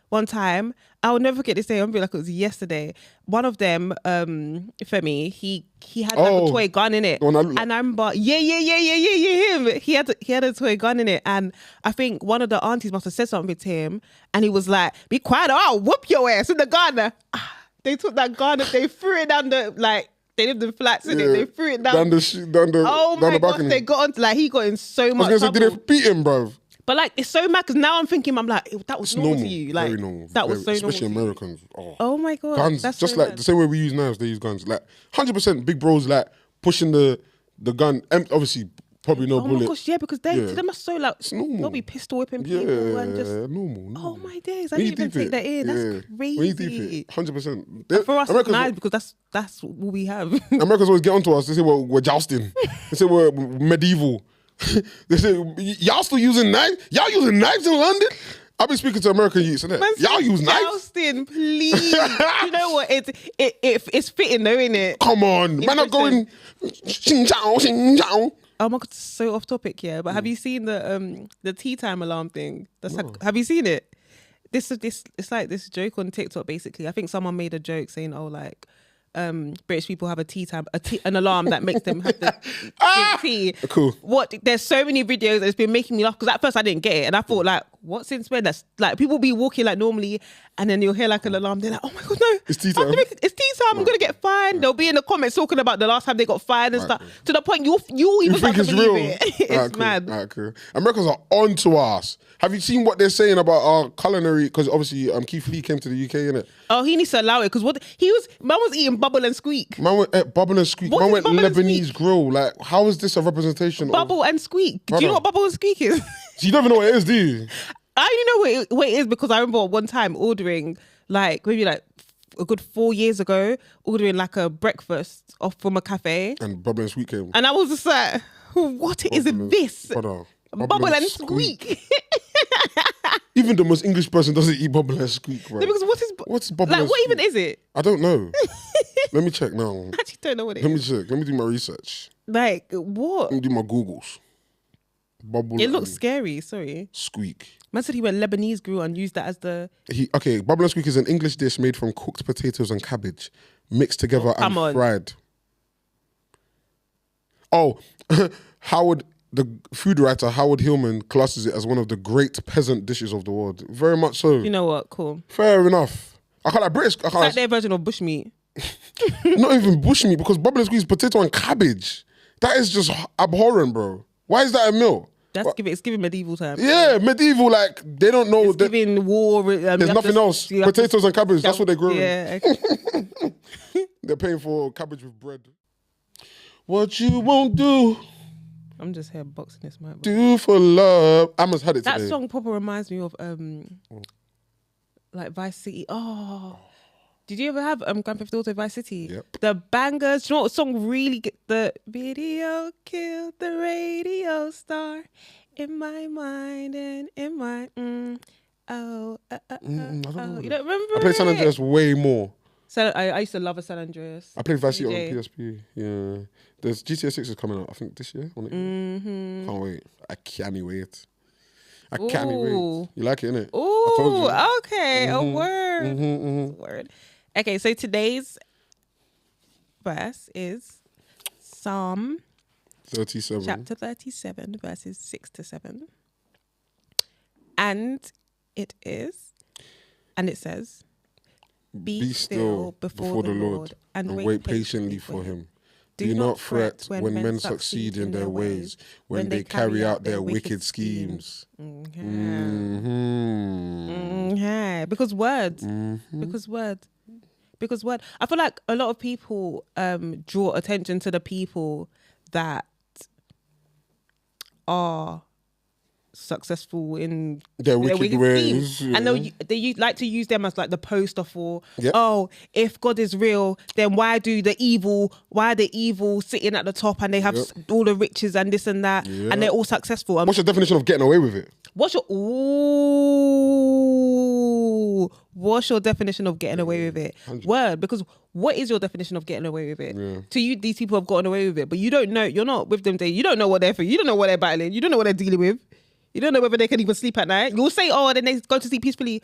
one time. I'll never forget this day. I remember like it was yesterday. One of them, Femi, he had like a toy gun in it, and I remember, him. He had a toy gun in it, and I think one of the aunties must have said something to him, and he was like, "Be quiet, or I'll whoop your ass with the gun." They took that gun and they threw it down the like. They lived in flats in it. They threw it down the oh my the gosh, balcony. they got on like he got in so much trouble. Did they beat him, bruv? But like it's so mad because now I'm thinking I'm like that was normal to you, like very normal. that was so normal. Especially Americans. Oh my god, guns that's just so like mad. the same way we use knives. They use guns. Like 100% big bros like pushing the gun. Obviously, probably no bullet. Oh my gosh, yeah, because they must so like they'll be pistol whipping people and just normal. Oh my days, I didn't even take that in. That's crazy. 100%. For us, it's nice because that's what we have. Americans always get onto us. They say we're jousting. They say we're medieval. They say y'all still using knives? Y'all using knives in London? I've been speaking to American youths and y'all use knives? Jousting, please. You know what? It's fitting though, isn't it? Come on, man, not going. Xing chao, xing chao. Oh my god, it's so off topic, yeah. But have you seen the tea time alarm thing? Have you seen it? It's like this joke on TikTok basically. I think someone made a joke saying, "Oh, like British people have an alarm that makes them have to drink tea." Cool. There's so many videos that's been making me laugh because at first I didn't get it and I thought like, what since when? That's like people be walking like normally and then you'll hear like an alarm. They're like, oh my god, no, it's tea time. It's tea time. I'm gonna get fined. They'll be in the comments talking about the last time they got fined and stuff. To the point you even think start to it's believe real? it. It's mad. Cool. Americans are on to us. Have you seen what they're saying about our culinary? Because obviously Keith Lee came to the UK, innit? Oh, he needs to allow it because man was eating bubble and squeak. Man went Bubble and Squeak. What Man is went Bubble and Lebanese Squeak? grill. Like, how is this a representation Bubble and squeak. Do you know what bubble and squeak is? You don't even know what it is, do you? I only know what it is because I remember one time ordering like maybe like a good 4 years ago, ordering like a breakfast off from a cafe. And Bubble and Squeak came. And I was just like, what is this? Brother, Bubble and squeak. Even the most English person doesn't eat Bubble and Squeak, bro. No, because what's Bubble like and what Squeak? even is it? I don't know. Let me check now. I actually don't know what it Let is. me check. Let me do my research. Like what? Let me do my Googles. Bubble It looks and scary, sorry. Squeak. Man said he went Lebanese grill and used that as the Bubble and Squeak is an English dish made from cooked potatoes and cabbage, mixed together and fried. Oh, the food writer Howard Hillman classes it as one of the great peasant dishes of the world. Very much so. You know what? Cool. Fair enough. I can't like British. It's like their version of bushmeat. Not even bushmeat because Bubble and Squeak is potato and cabbage. That is just abhorrent, bro. Why is that a meal? It's giving medieval time. Yeah, medieval. Like they don't know. It's giving war. There's nothing else. Potatoes and cabbage. That's what they're growing. Yeah. They're paying for cabbage with bread. What you won't do. I'm just here boxing this mic. Do for love. Amos had it today. That song proper reminds me of like Vice City. Oh, did you ever have Grand Theft Auto Vice City? Yep. The bangers. Do you know what song really the video killed the radio star in my mind and in my I don't know. You don't remember? I played San Andreas way more. I used to love a San Andreas. I played Vice City DJ. on PSP. Yeah. There's GTA 6 is coming out, I think, this year. Can't wait. I can't wait. I can't wait. You like it, innit? I told Ooh, you. okay. A word. A word. Okay, so today's verse is Psalm 37. chapter 37, verses 6 to 7. And it says, Be still before the Lord and wait patiently for him. Do not fret when men succeed in their ways, when they carry out their wicked schemes. Because words. Because word. I feel like a lot of people draw attention to the people that are successful in Their wicked ways, scheme. And they like to use them as like the poster for, Yep. oh, if God is real, then why are the evil sitting at the top and they have all the riches and this and that, and they're all successful? What's your definition of getting away with it? What's your definition of getting away with it? 100. Word, because what is your definition of getting away with it? To you, these people have gotten away with it, but you don't know. You're not with them day. You don't know what they're for. You don't know what they're battling. You don't know what they're dealing with. You don't know whether they can even sleep at night. You'll say, oh, then they go to sleep peacefully.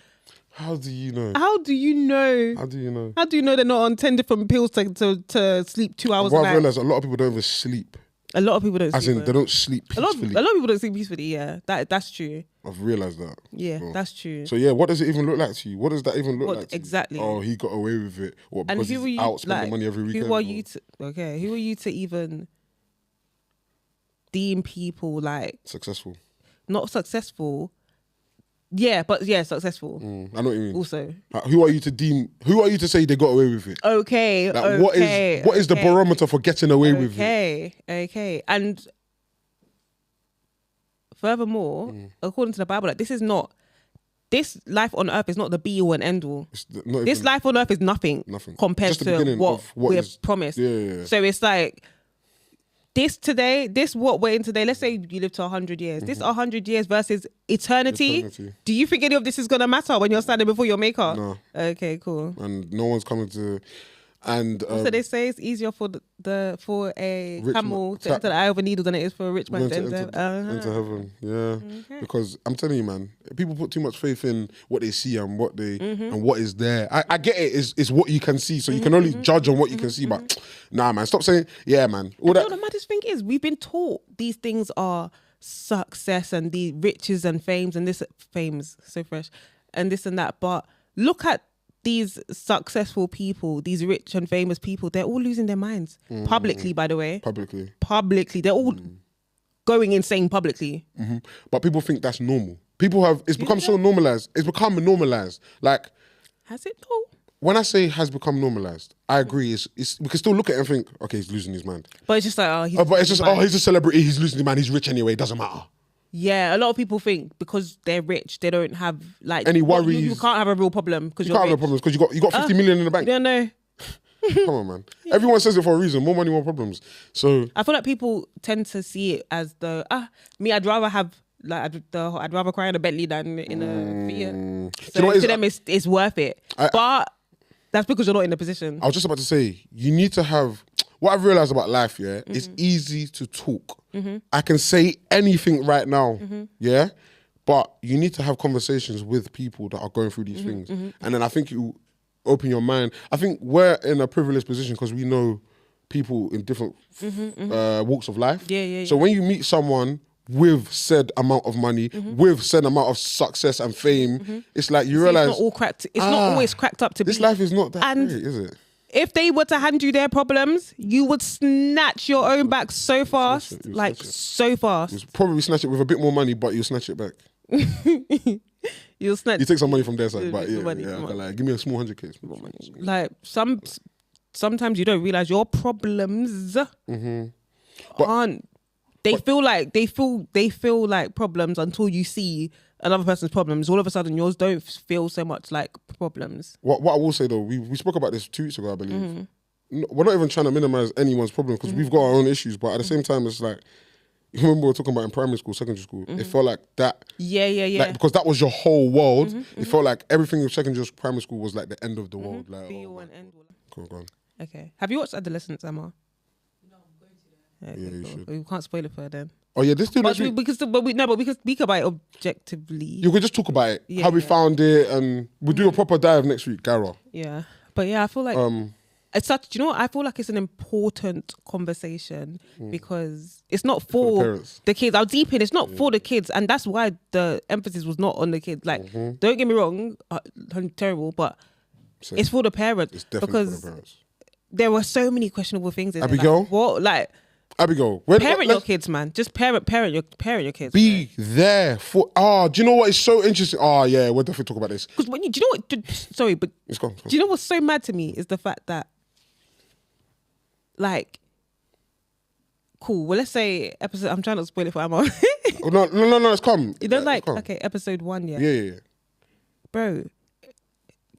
How do you know? How do you know? How do you know? How do you know they're not on 10 different pills to sleep 2 hours a Well, night? I've realised a lot of people don't even sleep. A lot of people don't As sleep. in, they don't sleep a lot peacefully. of people don't sleep peacefully, yeah. That's true. I've realised that. Yeah, Well, that's true. So yeah, what does it even look like to you? What does that even look What like to exactly? you? Oh, he got away with it. What, And because who are he's you out spending money every weekend? Who are you to even deem people like Successful. not successful? Yeah, but yeah, successful. I know what you mean. Also, Who are you to deem? Who are you to say they got away with it? okay, Like, okay. what is the barometer for getting away with it? Okay. And furthermore, according to the Bible, like this life on earth is not the be all and end all. This life on earth is nothing compared Just the to beginning what of what we're is- promised. Yeah. So it's like what we're in today. Let's say you live to 100 years. This 100 years versus eternity. Do you think any of this is gonna matter when you're standing before your maker? No. Okay, cool. And no one's coming to. And So they say it's easier for for a Rich camel man- to enter the eye of a needle than it is for a rich man to into enter. heaven, yeah. Because I'm telling you, man, people put too much faith in what they see and what they and what is there. I get it. It's what you can see, so you can only judge on what you can see. But nah, man, stop saying yeah, man. All You that. know the maddest thing is we've been taught these things are success and the riches and fames and this fames so fresh and this and that. But look at these successful people, these rich and famous people, they're all losing their minds publicly, by the way. Publicly. They're all going insane publicly. But people think that's normal. It's become so normalized. It's become normalized. Like, Has it though? when I say has become normalized, I agree. It's we can still look at it and think, okay, he's losing his mind. But it's just like, But it's just, he's a celebrity, he's losing his mind, he's rich anyway, it doesn't matter. yeah, a lot of people think because they're rich, they don't have like Any You worries. can't have a real problem because You you're can't have rich. no problems because you got 50 million in the bank. You don't know. Come on, man. Everyone says it for a reason. More money, more problems. So I feel like people tend to see it as I'd rather have like I'd rather cry in a Bentley than in a Fiat. do you So know what it to is? them, it's worth it. But that's because you're not in a position. I was just about to say, you need to have, what I've realized about life, yeah, it's easy to talk. I can say anything right now, yeah, but you need to have conversations with people that are going through these things. And then I think you open your mind. I think we're in a privileged position because we know people in different walks of life. Yeah. So when you meet someone with said amount of money, with said amount of success and fame, it's like you realize it's not all cracked. It's not always cracked up to this be. life is not that And- great, is it? If they were to hand you their problems, you would snatch your own back so fast, you would like snatch it. so fast. You probably snatch it with a bit more money, but you'll snatch it back. You'll snatch. You take some money from their side, but the yeah, money, yeah. come I on. can like, give me a small 100K. Like sometimes you don't realize your problems aren't. They feel like problems until you see another person's problems. All of a sudden, yours don't feel so much like problems. What I will say though, we spoke about this 2 weeks ago, I believe. We're not even trying to minimize anyone's problem because we've got our own issues, but at the same time, it's like, you remember we were talking about in primary school, secondary school, it felt like that. Yeah. Like, because that was your whole world, it felt like everything in secondary school, primary school was like the end of the world. Like, Be oh, all and end all. cool, go on. Okay. Have you watched Adolescence, Emma? No, I'm going to that. Okay, Yeah, you cool. should. We can't spoil it for her then. Oh yeah, this dude. But we can speak about it objectively. You could just talk about it, Yeah, how we yeah. found it, and we'll do a proper dive next week, Gara. Yeah. But yeah, I feel like it's such. Do you know what? I feel like it's an important conversation because it's not for the for parents. the kids. I'll deep in. It's not for the kids, and that's why the emphasis was not on the kids. Like, don't get me wrong, I'm terrible, but So it's for the parents it's definitely because for the parents. there were so many questionable things. In there. Abigail? Like, what? Like, Abigail, parent your kids, man. Just parent your kids. Be there for. Do you know what is so interesting? Oh yeah, we'll definitely talk about this. Because do you know what? Sorry, but It's gone. do you know what's so mad to me is the fact that, like, cool. Well, let's say episode. I'm trying not to spoil it for Emma. Oh, no, it's calm. You don't It's like calm. okay, episode 1, yeah. Yeah. Bro,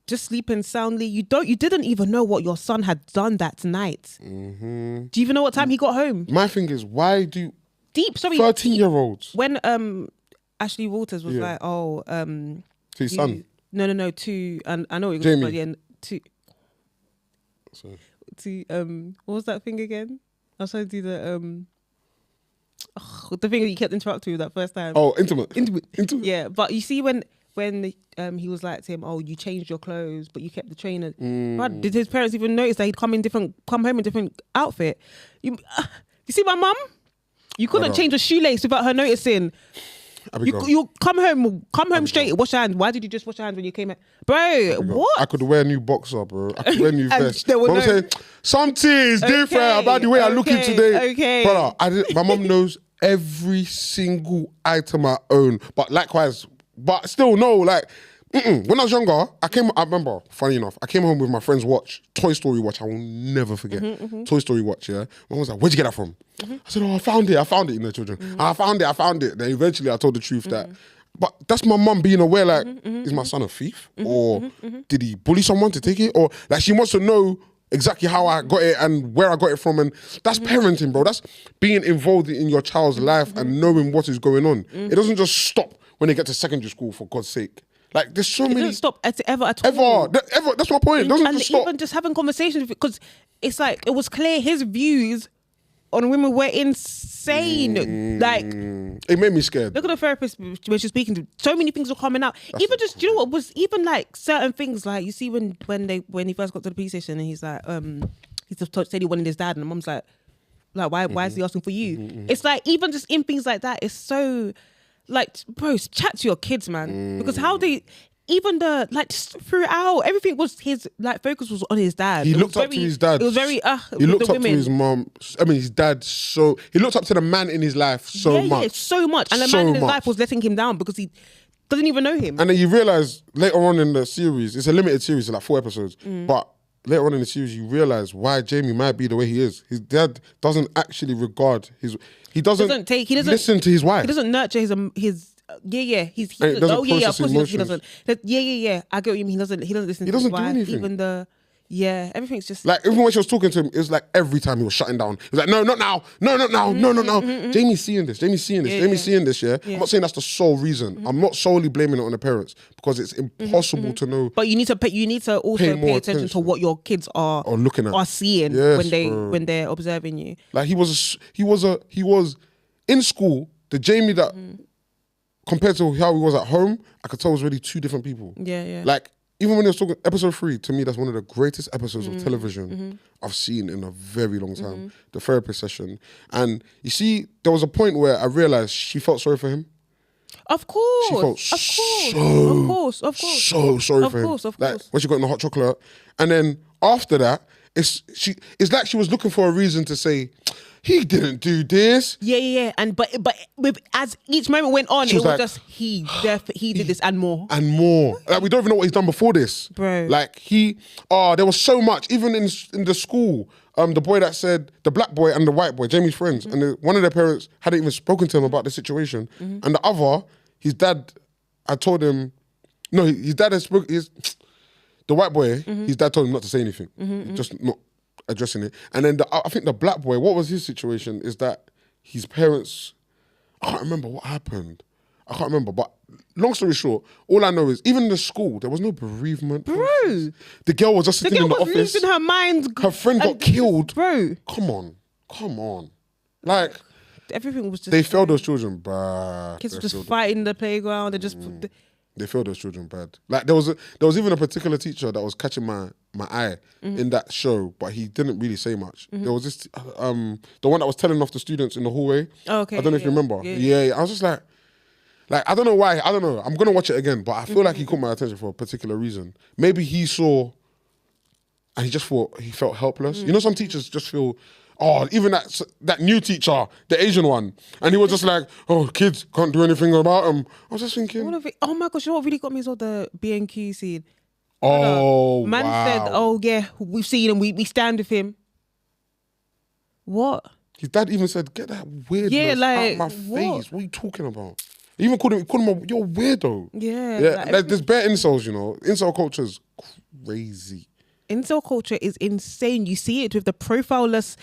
just sleeping soundly. You didn't even know what your son had done that night. Mm-hmm. Do you even know what time he got home? My thing is, why do Deep, sorry. 13-year-olds When Ashley Waters was like, oh, to his son? No, to and I know it was Jamie. but yeah, to Sorry. what was that thing again? I was trying to do the thing that you kept interrupting with that first time. Oh, intimate. Yeah, but you see when he was like to him, oh, you changed your clothes, but you kept the trainer. But did his parents even notice that he'd come home in different outfit? You see my mum? You couldn't change a shoelace without her noticing. You come home straight, wash your hands. Why did you just wash your hands when you came out? Bro, what? I could wear a new boxer, bro. I could wear a new vest. there were Mum no- saying, something is different about the way I'm looking today. Okay. Brother, my mum knows every single item I own. But likewise, but still no, like, when I was younger, I remember, funny enough, I came home with my friend's watch, Toy Story watch, I will never forget. Toy Story watch, yeah. Mum was like, where'd you get that from? I said, oh, I found it, you know, children. I found it. Then eventually I told the truth that, but that's my mum being aware, like, is my son a thief? Or did he bully someone to take it? Or, like, she wants to know exactly how I got it and where I got it from. And that's parenting, bro. That's being involved in your child's life and knowing what is going on. It doesn't just stop when they get to secondary school, for God's sake. Like, there's so many... It doesn't stop ever at all. Ever. That's my point. It doesn't And just stop. even just having conversations, because it's like, it was clear his views on women were insane. Like, It made me scared. look at the therapist when she was speaking to. So many things were coming out. Even just, do you know what was even like certain things, like you see when he first got to the police station and he's like, he just said he wanted his dad, and the mum's like why is he asking for you? It's like even just in things like that, it's so like, bro, chat to your kids, man, because how they. Even just throughout, everything was his, like, focus was on his dad. He looked up to his dad. It was very, he looked up to his mum. I mean, his dad, so... He looked up to the man in his life so much. Yeah, so much. And the man in his life was letting him down because he doesn't even know him. And then you realise later on in the series, it's a limited series, like 4 episodes, but later on in the series, you realise why Jamie might be the way he is. His dad doesn't actually regard his... He doesn't listen to his wife. He doesn't nurture his He doesn't of course emotions. he doesn't. I get what you mean. He doesn't listen. He to his doesn't do wife, anything. Even everything's just like, even when she was talking to him, it was like every time he was shutting down. He was like, no, not now. No, not now. No. Jamie's seeing this. Jamie's seeing this, yeah? I'm not saying that's the sole reason. I'm not solely blaming it on the parents because it's impossible to know. But you need to also pay attention to what your kids are looking at, are seeing when they're observing you. Like, he was in school, the Jamie that compared to how he was at home, I could tell was really 2 different people. Yeah. Like, even when he was talking, episode 3, to me, that's one of the greatest episodes of television I've seen in a very long time. The therapist session. And you see, there was a point where I realised she felt sorry for him. Of course. She felt so sorry for him. Of course. Like, when she got in the hot chocolate. And then after that, it's like she was looking for a reason to say, he didn't do this. Yeah. And but as each moment went on, it was like, just he did this and more. And more. Like, we don't even know what he's done before this. Bro. Like, there was so much, even in the school, the boy that said, the black boy and the white boy, Jamie's friends, and one of their parents hadn't even spoken to him about the situation. And the other, his dad, I told him, no, his dad had spoken, the white boy, his dad told him not to say anything. Just not addressing it. And then I think the black boy, what was his situation is that his parents, I can't remember what happened. I can't remember, but long story short, all I know is even in the school, there was no bereavement. Bro. Process. The girl was just sitting in the office. Losing her mind. Her friend got killed. Bro. Come on. Like, everything was just... They failed those children, bruh. Kids were just fighting in the playground. They just... They failed those children bad. Like, there was even a particular teacher that was catching my eye in that show, but he didn't really say much. There was this the one that was telling off the students in the hallway. Oh, okay. I don't know if you remember. Yeah. I was just like I don't know why. I don't know. I'm gonna watch it again, but I feel like he caught my attention for a particular reason. Maybe he saw, and he just thought he felt helpless. You know, some teachers just feel. Oh, even that new teacher, the Asian one. And he was just like, oh, kids can't do anything about him. I was just thinking... Oh my gosh, you know what really got me is all the B&Q scene. Oh, Man said, oh yeah, we've seen him, we stand with him. What? His dad even said, "Get that weirdness out my face. What are you talking about?" He even called him you're a weirdo. Yeah. Like, there's bare incels, you know. Incel culture is crazy. Incel culture is insane. You see it with the profileless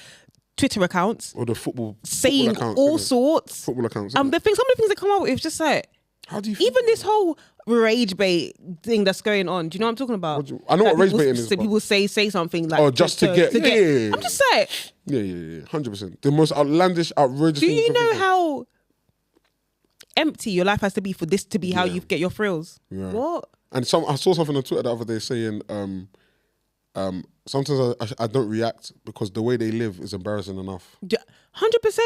Twitter accounts. Or the football saying accounts, all sorts. Football accounts. Some of the things they come out with, just like, how do you feel even this whole rage bait thing that's going on? Do you know what I'm talking about? I know like what rage baiting is. People say something like, just to get. I'm just saying. Yeah, 100%. The most outlandish, outrageous. Do you know how empty your life has to be for this to be how you get your thrills? Yeah. What? And I saw something on Twitter the other day saying, sometimes I don't react because the way they live is embarrassing enough. 100%.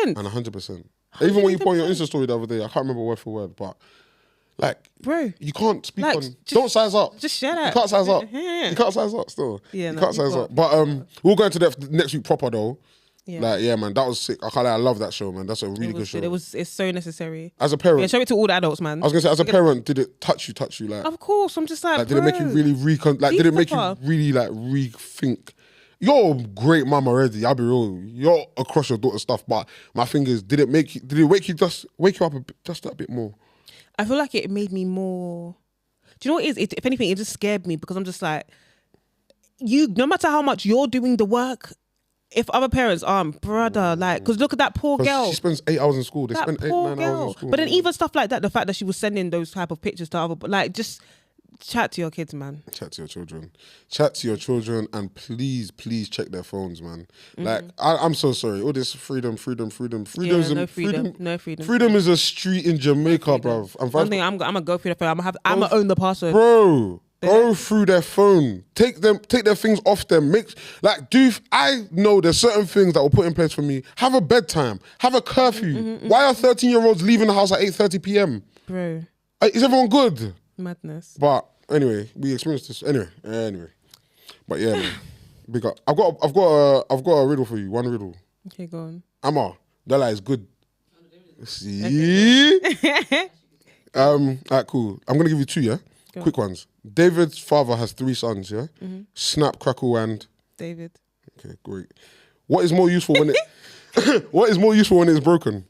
And 100%. Even when you put on your Insta story the other day, I can't remember word for word, but like, bro, you can't speak like, on. Don't size up. Just shut up. You can't size up. Yeah. You can't size up still. Yeah, you can't size up. But we'll go into that next week proper though. Yeah. Like, yeah, man, that was sick. I can't lie, I love that show, man. That's a really good show. It's so necessary. As a parent, Yeah, show it to all the adults, man. I was gonna say, as a parent, did it touch you? Like, Of course, I'm just like, did it make you really did it make you really like rethink? You're a great mum already. I'll be real. You're across your daughter's stuff, but my thing is, did it wake you up just that bit more? I feel like it made me more. Do you know what it is? If anything, it just scared me because I'm just like, no matter how much you're doing the work, if other parents aren't, brother, like, because look at that poor girl. She spends 8 hours in school. They spend 8-9 hours in school. But then even stuff like that, the fact that she was sending those type of pictures to other, like, just chat to your kids, man. Chat to your children, and please check their phones, man. Like, I'm so sorry. All this freedom. No freedom. Freedom is a street in Jamaica, bruv. I'm gonna go through the phone. I'm gonna own the password, bro. Go through their phone. Take their things off them. I know there's certain things that were put in place for me. Have a bedtime. Have a curfew. Why are 13-year-olds leaving the house at 8:30 p.m? bro? Is everyone good? Madness. But anyway, we experienced this. Anyway. But yeah, man. Big up. I've got a riddle for you. One riddle. Okay, go on. Amma, that lie is good. See? Alright, cool. I'm gonna give you 2, yeah? Quick ones. David's father has 3 sons, yeah? Snap, Crackle, and David. Okay, great. What is more useful when it's broken?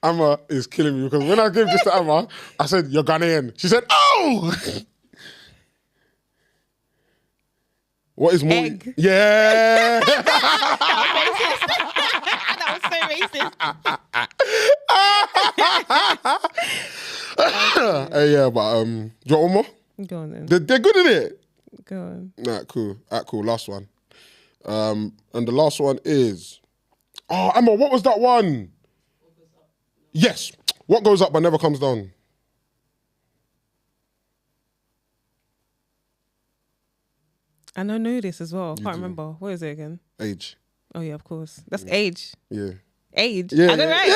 Amma is killing me because when I gave this to Amma, I said, "You're Ghanaian." She said, "Oh!" What is more? Egg. Yeah. That was so racist. Hey, yeah, but do you want one more? Go on then. They're good at it. Go on. Alright, cool. Last one. And the last one is, Emma, what was that one? Yes. What goes up but never comes down? And I know this as well. I can't remember. What is it again? Age. Oh yeah, of course. That's age. Yeah. Age. Yeah, I got it right. Yeah.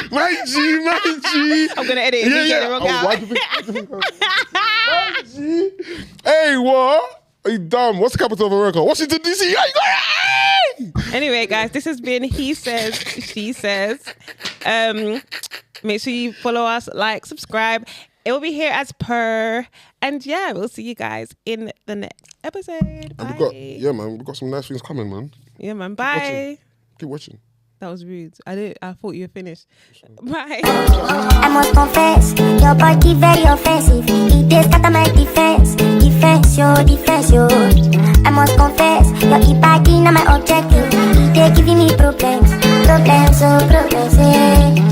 My G. I'm gonna edit it. Yeah. Get it wrong out. Why do you think My G. Hey, what? Are you dumb? What's the capital of America? Washington, D.C. Yeah, you got it! Anyway, guys, this has been He Says, She Says. Make sure you follow us, like, subscribe. It will be here as per. And yeah, we'll see you guys in the next episode. Bye. And we've got some nice things coming, man. Yeah, man. Bye. Keep watching. That was rude. I thought you were finished. Bye. I must confess, your body very offensive. It is cut my defense, yo. I must confess, your body not my objective. It is giving me problems, yeah.